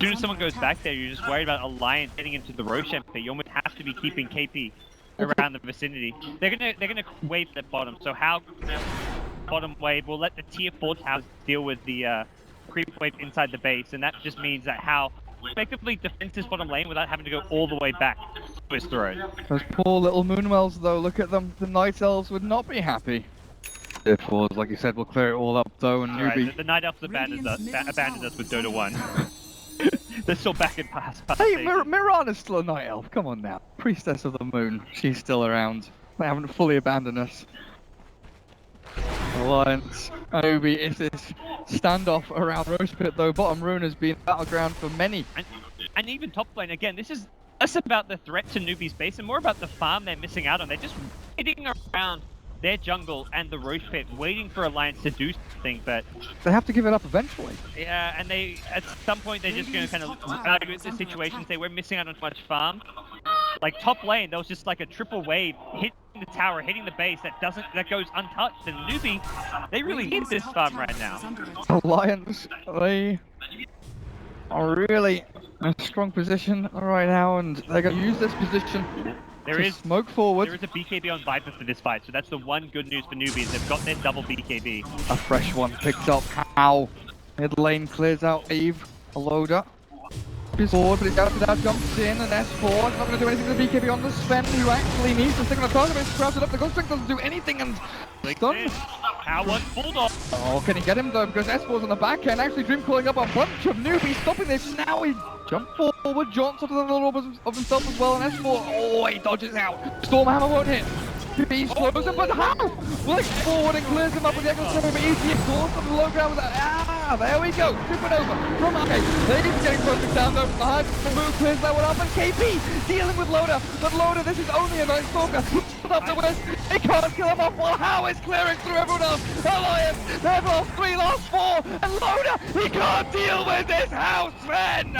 soon as someone goes back there, you're just worried about Alliance getting into the Roshan pit. You almost have to be keeping KP around the vicinity. They're gonna wave at bottom. So how bottom wave will let the tier 4 towers deal with the creep wave inside the base, and that just means that how effectively defends this bottom lane without having to go all the way back to his throne. Those poor little Moonwells though, look at them. The Night Elves would not be happy. Tier 4s, like you said, will clear it all up though, and Newbee... Right, the Night Elves abandoned us with Dota 1. They're still back in past Hey, stages. Mirana's still a Night Elf, come on now. Priestess of the Moon, she's still around. They haven't fully abandoned us. Alliance, Newbee, it's this standoff around Rose Pit though. Bottom Rune has been battleground for many. And even top lane, again, this is less about the threat to Newbee's base and more about the farm they're missing out on. They're just waiting around their jungle and the Roche Pit, waiting for Alliance to do something, but... They have to give it up eventually. Yeah, and they, at some point, they're just going to kind of evaluate the situation, say, we're missing out on too much farm. Like, top lane, there was just like a triple wave hitting the tower, hitting the base that goes untouched, and Newbee, they really need this farm right now. Alliance, they are really in a strong position right now, and they're going to use this position to smoke forward. There is a BKB on Viper for this fight, so that's the one good news for Newbee, is they've got their double BKB. A fresh one picked up. How? Mid lane clears out Eve. A loader. He's forward, but it's out to that, jumps in, and S4 is not going to do anything to the BKB on the Sven, who actually needs to stick on the target, but it's crowded up. The Ghost Strike doesn't do anything, and done. How one Bulldog. Oh, can he get him though? Because S4's on the back end, actually Dream calling up a bunch of Newbies, stopping this. Now he jumps forward, Johnson to the little orb of himself as well, and S4, oh, he dodges out. Stormhammer won't hit. He slows him, but how? Flicks forward and clears him up with the Echo Saber, but easy exhaust on the low ground with that. Ah, there we go. Supernova from Arcade. They're getting closer down though from the high. The move clears that one up, and KP dealing with Loader. But Loader, this is only a Night Stalker. Up the west. They can't kill him off while How is clearing through everyone else. Alliance, they've lost 3, lost 4, and Loader, he can't deal with this house, man.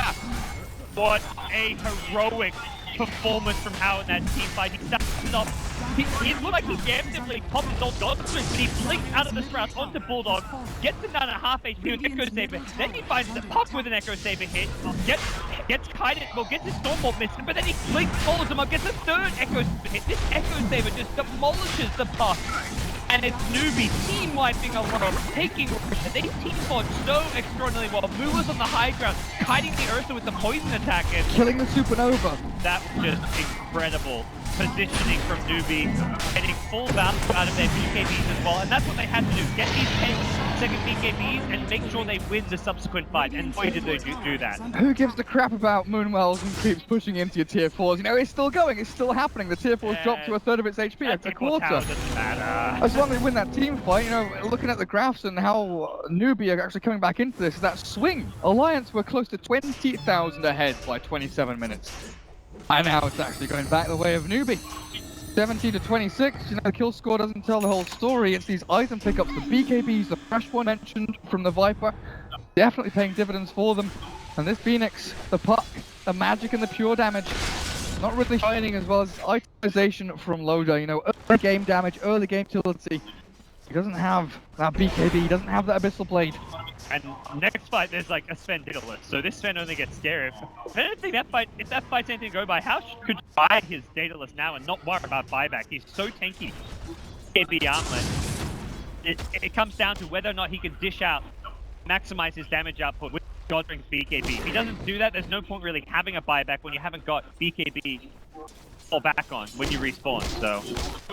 What a heroic performance from How in that team fight. He started off. He looked like he gamblingly popped his old Godstring, but he blinked out of the Sprout onto Bulldog, gets him down at half HP with Echo Saber, then he finds the puck with an Echo Saber hit, gets kited, well, gets his Stormbolt missing, but then he blinks, follows him up, gets a third Echo Saber hit. This Echo Saber just demolishes the puck. And it's Newbee team wiping alone, taking they team fought so extraordinarily well. Moo's on the high ground, kiting the Ursa with the poison attack and killing the Supernova. That was just incredible positioning from Newbee, getting full value out of their BKBs as well, and that's what they had to do, get these 10-second BKBs and make sure they win the subsequent fight, and boy did they do that. Who gives a crap about Moonwells and creeps pushing into your tier 4s? You know, it's still going, it's still happening. The tier 4s dropped to a third of its HP, a quarter. Doesn't matter. As long as they win that team fight, you know, looking at the graphs and how Newbee are actually coming back into this, that swing. Alliance were close to 20,000 ahead by 27 minutes. And now it's actually going back the way of Newbee. 17 to 26, you know, the kill score doesn't tell the whole story. It's these item pickups, the BKBs, the fresh one mentioned from the Viper, definitely paying dividends for them. And this Phoenix, the puck, the magic and the pure damage, not really shining, as well as itemization from Loader, you know, early game damage, early game utility. He doesn't have that BKB, he doesn't have that Abyssal Blade. And next fight, there's like a Sven Daedalus, so this Sven only gets scary. I don't think that fight, if that fight's anything to go by, House could buy his Daedalus now and not worry about buyback. He's so tanky. KB armlet. it comes down to whether or not he can dish out, maximize his damage output with Godring's BKB. If he doesn't do that, there's no point really having a buyback when you haven't got BKB fall back on when you respawn. So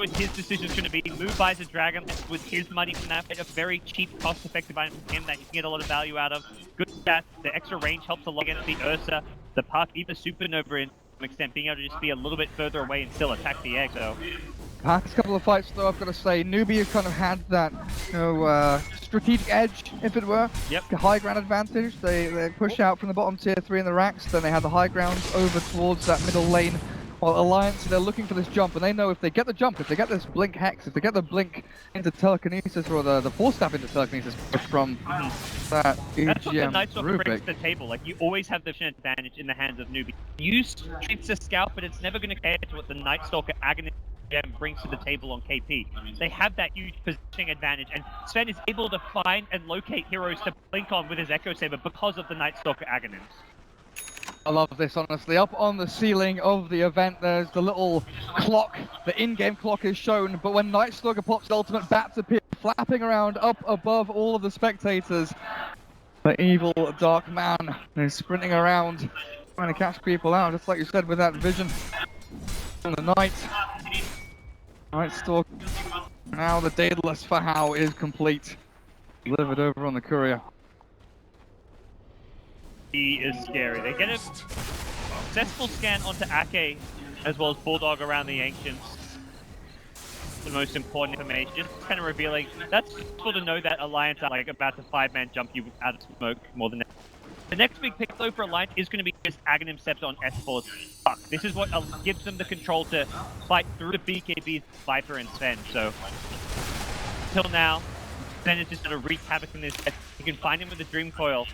his decision's going to be move buys a dragon with his money from that fight, a very cheap, cost-effective item from him that you can get a lot of value out of. Good stats, the extra range helps a lot against the Ursa, the Puck, even Supernova in some extent, being able to just be a little bit further away and still attack the egg. So Past couple of fights though, I've got to say, Newbee has kind of had that, strategic edge, if it were. Yep. The high ground advantage. They push out from the bottom tier 3 in the racks, then they have the high ground over towards that middle lane. While Alliance, they're looking for this jump, and they know if they get the jump, if they get this blink hex, if they get the blink into telekinesis, or the force staff into telekinesis from that EGM that's what the Night Stalker brings Rubik. to the table. Like, you always have the advantage in the hands of Newbee. Use treats a scout, but it's never going to compare to what the Night Stalker Agonist gem brings to the table on KP. They have that huge positioning advantage, and Sven is able to find and locate heroes to blink on with his Echo Saber because of the Night Stalker Agonist. I love this, honestly. Up on the ceiling of the event, there's the little clock. The in-game clock is shown, but when Night Stalker pops ultimate, bats appear flapping around up above all of the spectators. The evil dark man is sprinting around, trying to catch people out, just like you said, with that vision in the night. Night Stalker. Now the Daedalus for How is complete. Delivered over on the courier. He is scary. They get a successful scan onto Ake, as well as Bulldog around the Ancients. The most important information, just kind of revealing. That's useful to know that Alliance are like about to 5-man jump you out of smoke more than that. The next big pick though for Alliance is going to be just Aghanim Sept on S4's Puck. This is what gives them the control to fight through the BKB's Viper and Sven. So, until now, Sven is just going to wreak havoc in this set. You can find him with the Dream Coil.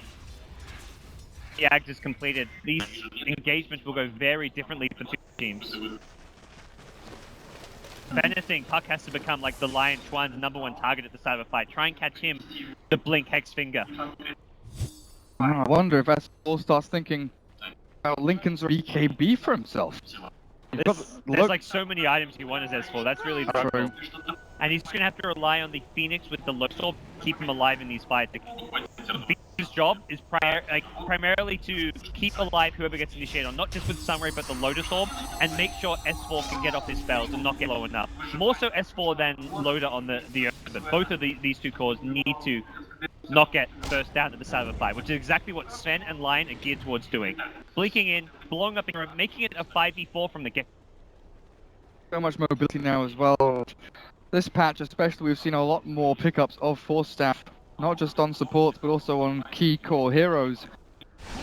The Ags is completed. These engagements will go very differently for two teams. If anything, Puck has to become like the Lion Chuan's #1 target at the start of a fight. Try and catch him, the Blink Hex Finger. I wonder if S4 starts thinking about Lincoln's BKB for himself. There's like so many items you want as S4, that's really the trouble. And he's going to have to rely on the Phoenix with the Lotus Orb to keep him alive in these fights. His job is primarily to keep alive whoever gets initiated on, not just with Sunray but the Lotus Orb, and make sure S4 can get off his spells and not get low enough. More so S4 than Loda on the Earth, but both of these two cores need to not get burst down at the start of a fight, which is exactly what Sven and Lion are geared towards doing. Blinking in, blowing up, making it a 5v4 from the get. So much mobility now as well. This patch especially, we've seen a lot more pickups of Force Staff, not just on supports but also on key core heroes.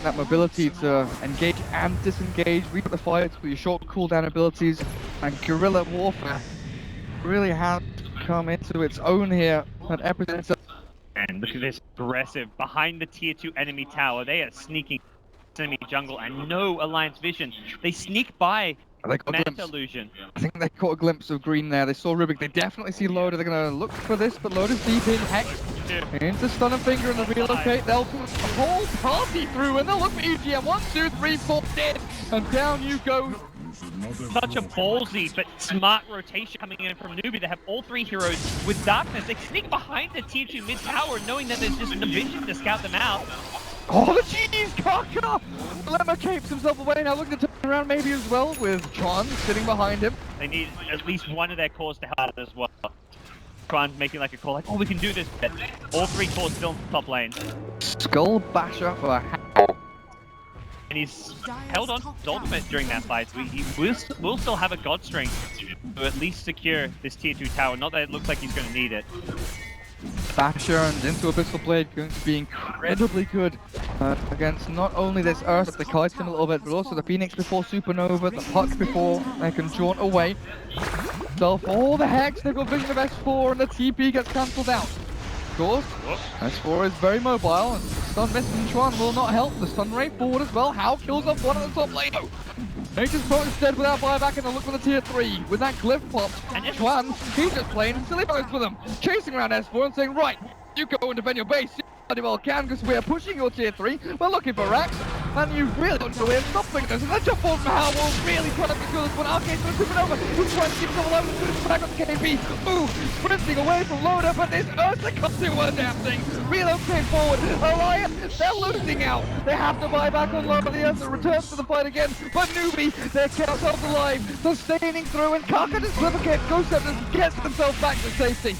That mobility to engage and disengage, read the fights with your short cooldown abilities, and guerrilla warfare really has come into its own here at Epicenter. And look at this aggressive behind the tier 2 enemy tower. They are sneaking enemy jungle and no Alliance vision. They sneak by Manta Illusion. I think they caught a glimpse of green there. They saw Rubik. They definitely see Loda. They're going to look for this, but Loda's deep in. Hex into Stun and Finger and the relocate. They'll put the whole party through and they'll look for EGM. 1, 2, 3, 4, dead. And down you go. Such a ballsy but smart rotation coming in from Newbee. They have all 3 heroes with darkness. They sneak behind the tier 2 mid tower knowing that there's just the vision to scout them out. Oh, the cheese Kaka! Lemma capes himself away, now looking to turn around maybe as well, with Chuan sitting behind him. They need at least one of their cores to help as well. Chuan making like a call, like, oh, we can do this. But all 3 cores still in the top lane. Skull Basher for And he's held on to his ultimate during that fight. He will still have a God Strength to at least secure this tier 2 tower. Not that it looks like he's going to need it. Basher and into Abyssal Blade going to be incredibly good against not only this Earth that they kite him a little bit, but also the Phoenix before Supernova, the Puck before they can jaunt away. So for all the Hex, they've got vision of S4 and the TP gets cancelled out. Of course, S4 is very mobile and Stun Mist and Chuan will not help. The Stun Ray forward as well. How kills off one at the top lane. Nature's Pro is dead without buyback and they'll look for the tier 3 with that glyph popped. And Chuan, he's just playing silly bones with them, chasing around S4 and saying, right, you go and defend your base. You bloody well can because we are pushing your tier 3. We're looking for racks. and you really don't know where to stop this. And the jump forward from Howell will really try to secure this one. Arcade's going to tip it over. He's trying to keep it alive. He's back on the KB. Ooh, sprinting away from Loader, but this Ursa comes to one damn thing. Relocate forward. Alliance, they're losing out. They have to buy back on Loader. The Ursa returns to the fight again, but Newbee, they're kept themselves alive, sustaining through, and Kaka just Ghost gets themselves back to safety.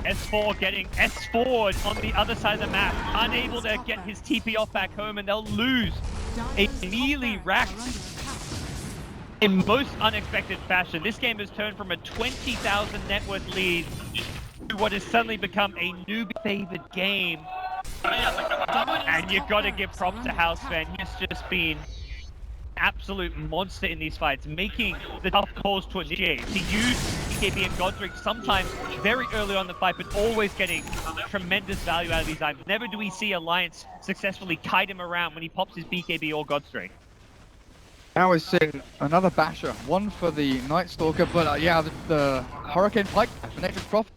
S4 getting S4'd on the other side of the map, unable to get his TP off back home, and they'll lose a melee rack in most unexpected fashion. This game has turned from a 20,000 net worth lead to what has suddenly become a newbie favored game. And you've got to give props to Housefan. He's just been absolute monster in these fights, making the tough calls to initiate. He used BKB and Godric sometimes very early on in the fight, but always getting tremendous value out of these items. Never do we see Alliance successfully kite him around when he pops his BKB or Godric. Now we're seeing another basher, one for the Night Stalker, but yeah, the Hurricane Pike, an extra profit.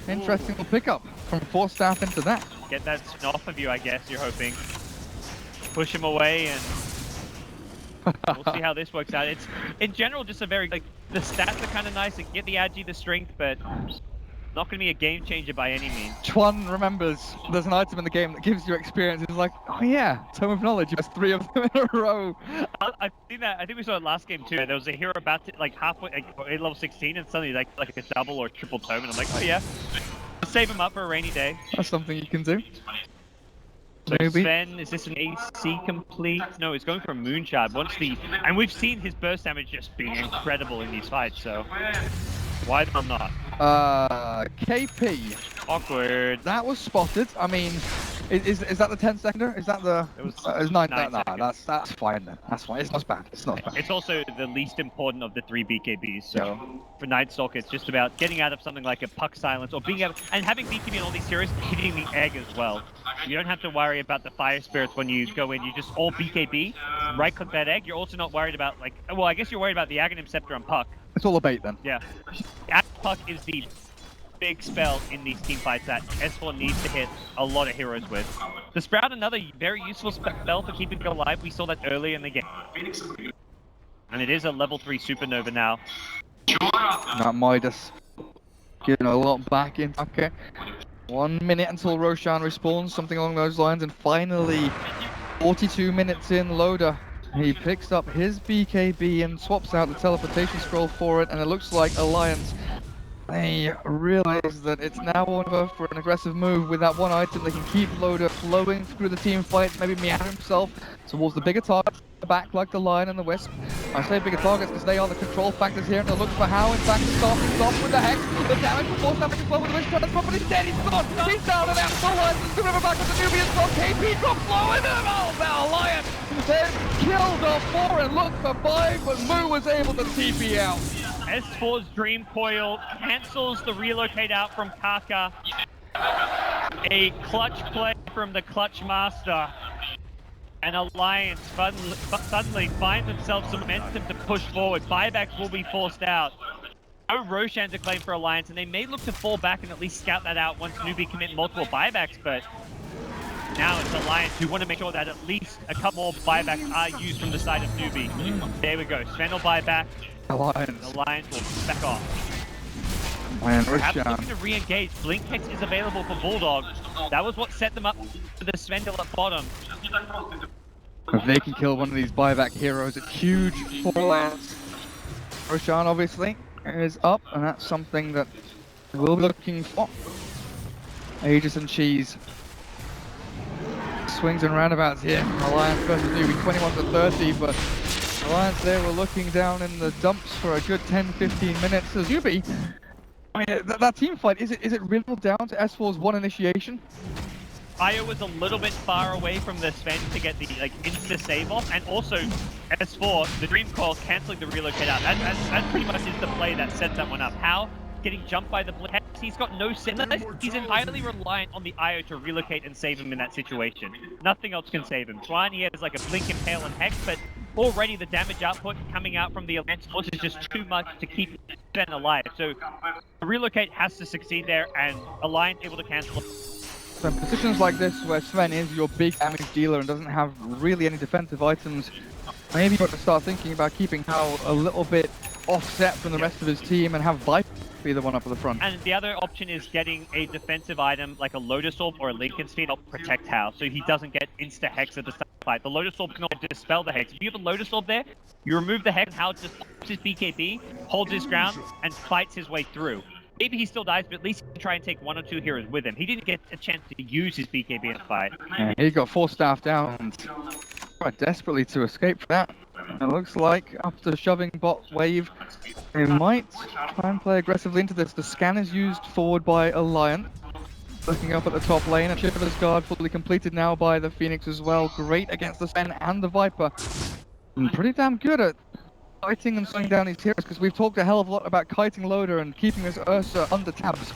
Interesting little pickup from 4 staff into that. Get that spin off of you, I guess, you're hoping. Push him away, and we'll see how this works out. It's, in general, just a very, like, the stats are kind of nice. Like, get the agi, the strength, but not going to be a game changer by any means. Chuan remembers there's an item in the game that gives you experience. It's like, oh yeah, Tome of Knowledge, you have 3 of them in a row. I've seen that. I think we saw it last game too. There was a hero about to, like, halfway, like, level 16, and suddenly like a double or triple tome, and I'm like, oh yeah, save him up for a rainy day. That's something you can do. So Maybe. Sven, is this an AC complete? No, he's going for a Moonshard. And we've seen his burst damage just being incredible in these fights, so why not? KP. Awkward. That was spotted. I mean, is that the 10 seconder? Is that the? It was it's 9. nine No, seconds. that's fine then. That's fine. It's not bad. It's not bad. It's also the least important of the 3 BKBs, so for Nightstalker, it's just about getting out of something like a Puck Silence, or being able, and having BKB in all these heroes, hitting the egg as well. You don't have to worry about the Fire Spirits when you go in, you just all BKB, right-click that egg. You're also not worried about, like, well, I guess you're worried about the Aghanim Scepter and Puck. It's all a bait then. Yeah. Aghanim Puck is the big spell in these team fights that S4 needs to hit a lot of heroes with. The Sprout, another very useful spell for keeping it alive. We saw that early in the game. And it is a level 3 Supernova now. That Midas getting a lot back in. Okay. 1 minute until Roshan respawns, something along those lines, and finally, 42 minutes in, Loader. He picks up his BKB and swaps out the teleportation scroll for it, and it looks like Alliance, they realize that it's now over for an aggressive move with that one item. They can keep Loader flowing through the team fight, maybe meander himself towards the bigger targets, back like the Lion and the Wisp. I say bigger targets because they are the control factors here, and they'll look for how, in fact, to start things off with the Hex. The damage from 4 damage as well with the Wisp transfer, but he's dead, he's gone, he's down, and out, the Lion is going back with the Newbee as well. KP drops low, and then, oh, now Lion then killed off 4 and looked for 5, but Moo was able to TP out. S4's Dream Coil cancels the relocate out from Kaka. A clutch play from the Clutch Master. And Alliance suddenly find themselves some momentum to push forward. Buybacks will be forced out. No Roshan to claim for Alliance, and they may look to fall back and at least scout that out once Newbee commit multiple buybacks, but now it's Alliance who want to make sure that at least a couple more buybacks are used from the side of Newbee. There we go. Sven will buy back. Alliance. Alliance will back off. Man, Perhaps Roshan. looking to re-engage. Blink Hex is available for Bulldog. That was what set them up for the Svendel at bottom. If they can kill one of these buyback heroes, it's huge for Alliance. Roshan obviously is up, and that's something that we'll be looking for. Aegis and Cheese. Swings and roundabouts here. Alliance versus Newbee, 21 to 30, but Alliance there were looking down in the dumps for a good 10-15 minutes. As Newbee, I mean, that team fight, is it really down to S4's one initiation? Io was a little bit far away from the Sven to get the insta save off, and also S4, the Dream Coil cancelling the relocate out. That pretty much is the play that sets that one up. How? Getting jumped by the Blink. He's got no sense. He's entirely reliant on the Io to relocate and save him in that situation. Nothing else can save him. Trying he has like a Blink, Impale, and Hex, but already the damage output coming out from the Alliance Force is just too much to keep Sven alive. So the relocate has to succeed there, and Alliance able to cancel. So in positions like this, where Sven is your big damage dealer and doesn't have really any defensive items, maybe you want to start thinking about keeping Hal a little bit offset from the rest of his team and have Viper be the one up at the front. And the other option is getting a defensive item like a Lotus Orb or a Lincoln Speed to help protect Hal, so he doesn't get insta-hex at the start of the fight. The Lotus Orb can also dispel the hex. If you have a Lotus Orb there, you remove the hex, Hal just pops his BKB, holds his ground, and fights his way through. Maybe he still dies, but at least he can try and take 1 or 2 heroes with him. He didn't get a chance to use his BKB in the fight. Yeah, he got 4 staff down and tried desperately to escape from that. It looks like after shoving bot wave, they might try and play aggressively into this. The scan is used forward by Alliant. Looking up at the top lane, a Shiver's Guard fully completed now by the Phoenix as well. Great against the Sven and the Viper. And pretty damn good at fighting and slowing down these heroes, because we've talked a hell of a lot about kiting Loader and keeping this Ursa under tabs.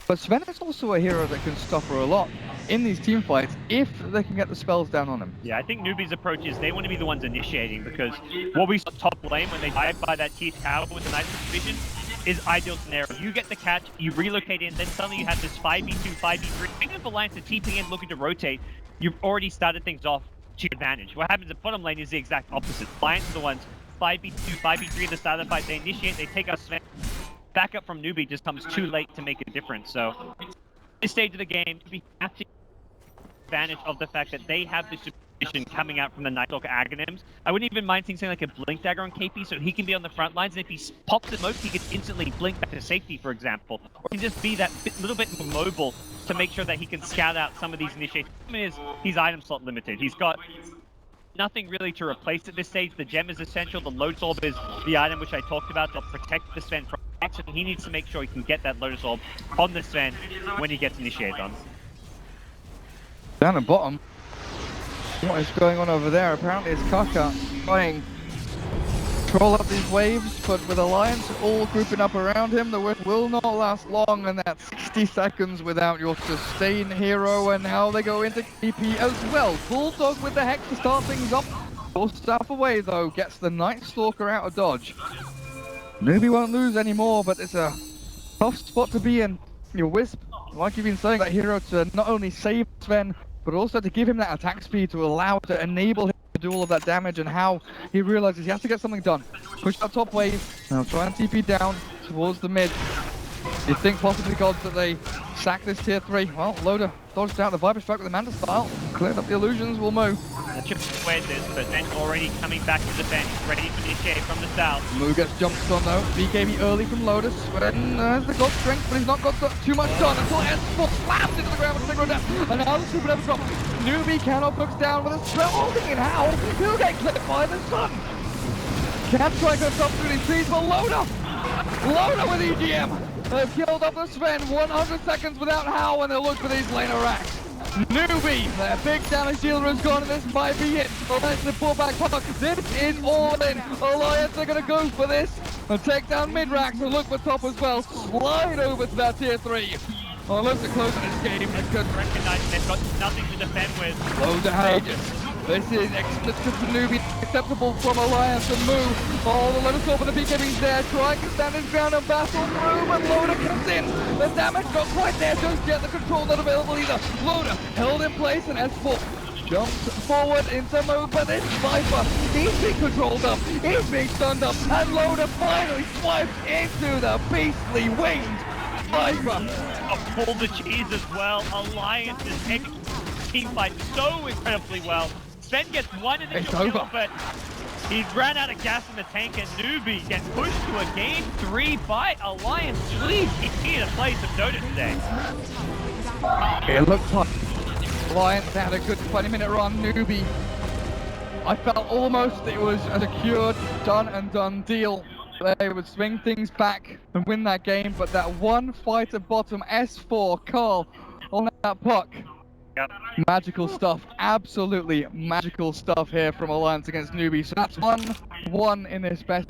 But Sven is also a hero that can suffer a lot in these team fights if they can get the spells down on him. Yeah, I think Newbee's approach is they want to be the ones initiating, because what we saw top lane when they died by that tier tower with the Knight's Vision is ideal scenario. You get the catch, you relocate in, then suddenly you have this 5v2, 5v3. Even if Alliance are TPing in looking to rotate, you've already started things off to your advantage. What happens at bottom lane is the exact opposite. Alliance are the ones 5v2, 5v3 at the start of the fight. They initiate, they take us Sven. Backup from Newbee just comes too late to make a difference. So, at this stage of the game, we have to take advantage of the fact that they have this supervision coming out from the Night Stalker Aghanims. I wouldn't even mind seeing something like a Blink Dagger on KP so he can be on the front lines, and if he pops the smoke, he can instantly blink back to safety, for example. Or he can just be that little bit more mobile to make sure that he can scout out some of these initiations. The problem is, he's item slot limited. He's got nothing really to replace at this stage. The gem is essential. The Lotus Orb is the item which I talked about to protect the Sven from action. He needs to make sure he can get that Lotus Orb on the Sven when he gets initiated on. Down the bottom, what is going on over there? Apparently it's Kaka trying to troll up these waves, but with Alliance all grouping up around him, the whip will not last long, and that's 60 seconds without your sustain hero, and now they go into KP as well. Bulldog with the Hex to start things up. 4 staff away though, gets the Night Stalker out of dodge. Newbee won't lose anymore, but it's a tough spot to be in. Your Wisp, like you've been saying, that hero to not only save Sven, but also to give him that attack speed to allow, to enable him to do all of that damage, and how he realizes he has to get something done. Push that top wave, now try and TP down towards the mid. You think possibly, Gods, that they sack this tier 3? Well, Loader dodged out the Viper Strike with the Manta style, cleared up the illusions, will move. Where's this? But then already coming back to defense, ready to initiate from the south. Moo gets jumped on though. BKB early from Lotus. But has the God strength, but he's not got too much done until S4 slams into the ground with a single death. And now the super never drops. Newbee cannot push down with a spell holding in how he'll get clipped by the sun. Can't try to stop through these trees, but Loader with EGM. They've killed off the Sven 100 seconds without Howl, and they'll look for these laner racks. Newbee, their big damage dealer, has gone, and this might be it. Alliance to pull back puck. This is all in. Alliance are going to go for this and take down mid racks and look for top as well. Slide over to that tier 3. Well, look to close this game. They could recognize they've got nothing to defend with. Loader Hages. This is explicit to Newbee, acceptable from Alliance and move. All the Lotus Orb and the BKB's there, trying to stand his ground and battle through, but Loader comes in. The damage not quite there just yet, the control not available either. Loader held in place, and S4 jumps forward into move, but this Viper, he's being controlled up, he's being stunned up, and Loader finally swipes into the beastly winged Viper. Pull the cheese as well. Alliance is taking team fight so incredibly well. Sven gets one initial kill, but he's ran out of gas in the tank, and Newbee gets pushed to a game 3 by Alliance. Please, he's here to play some Dota today. It looked like Alliance had a good 20-minute run. Newbee, I felt almost it was a secured, done deal. They would swing things back and win that game, but that one fight at bottom, S4, Carl, on that puck. Yep. Magical stuff, absolutely magical stuff here from Alliance against Newbee. So that's 1-1 in this best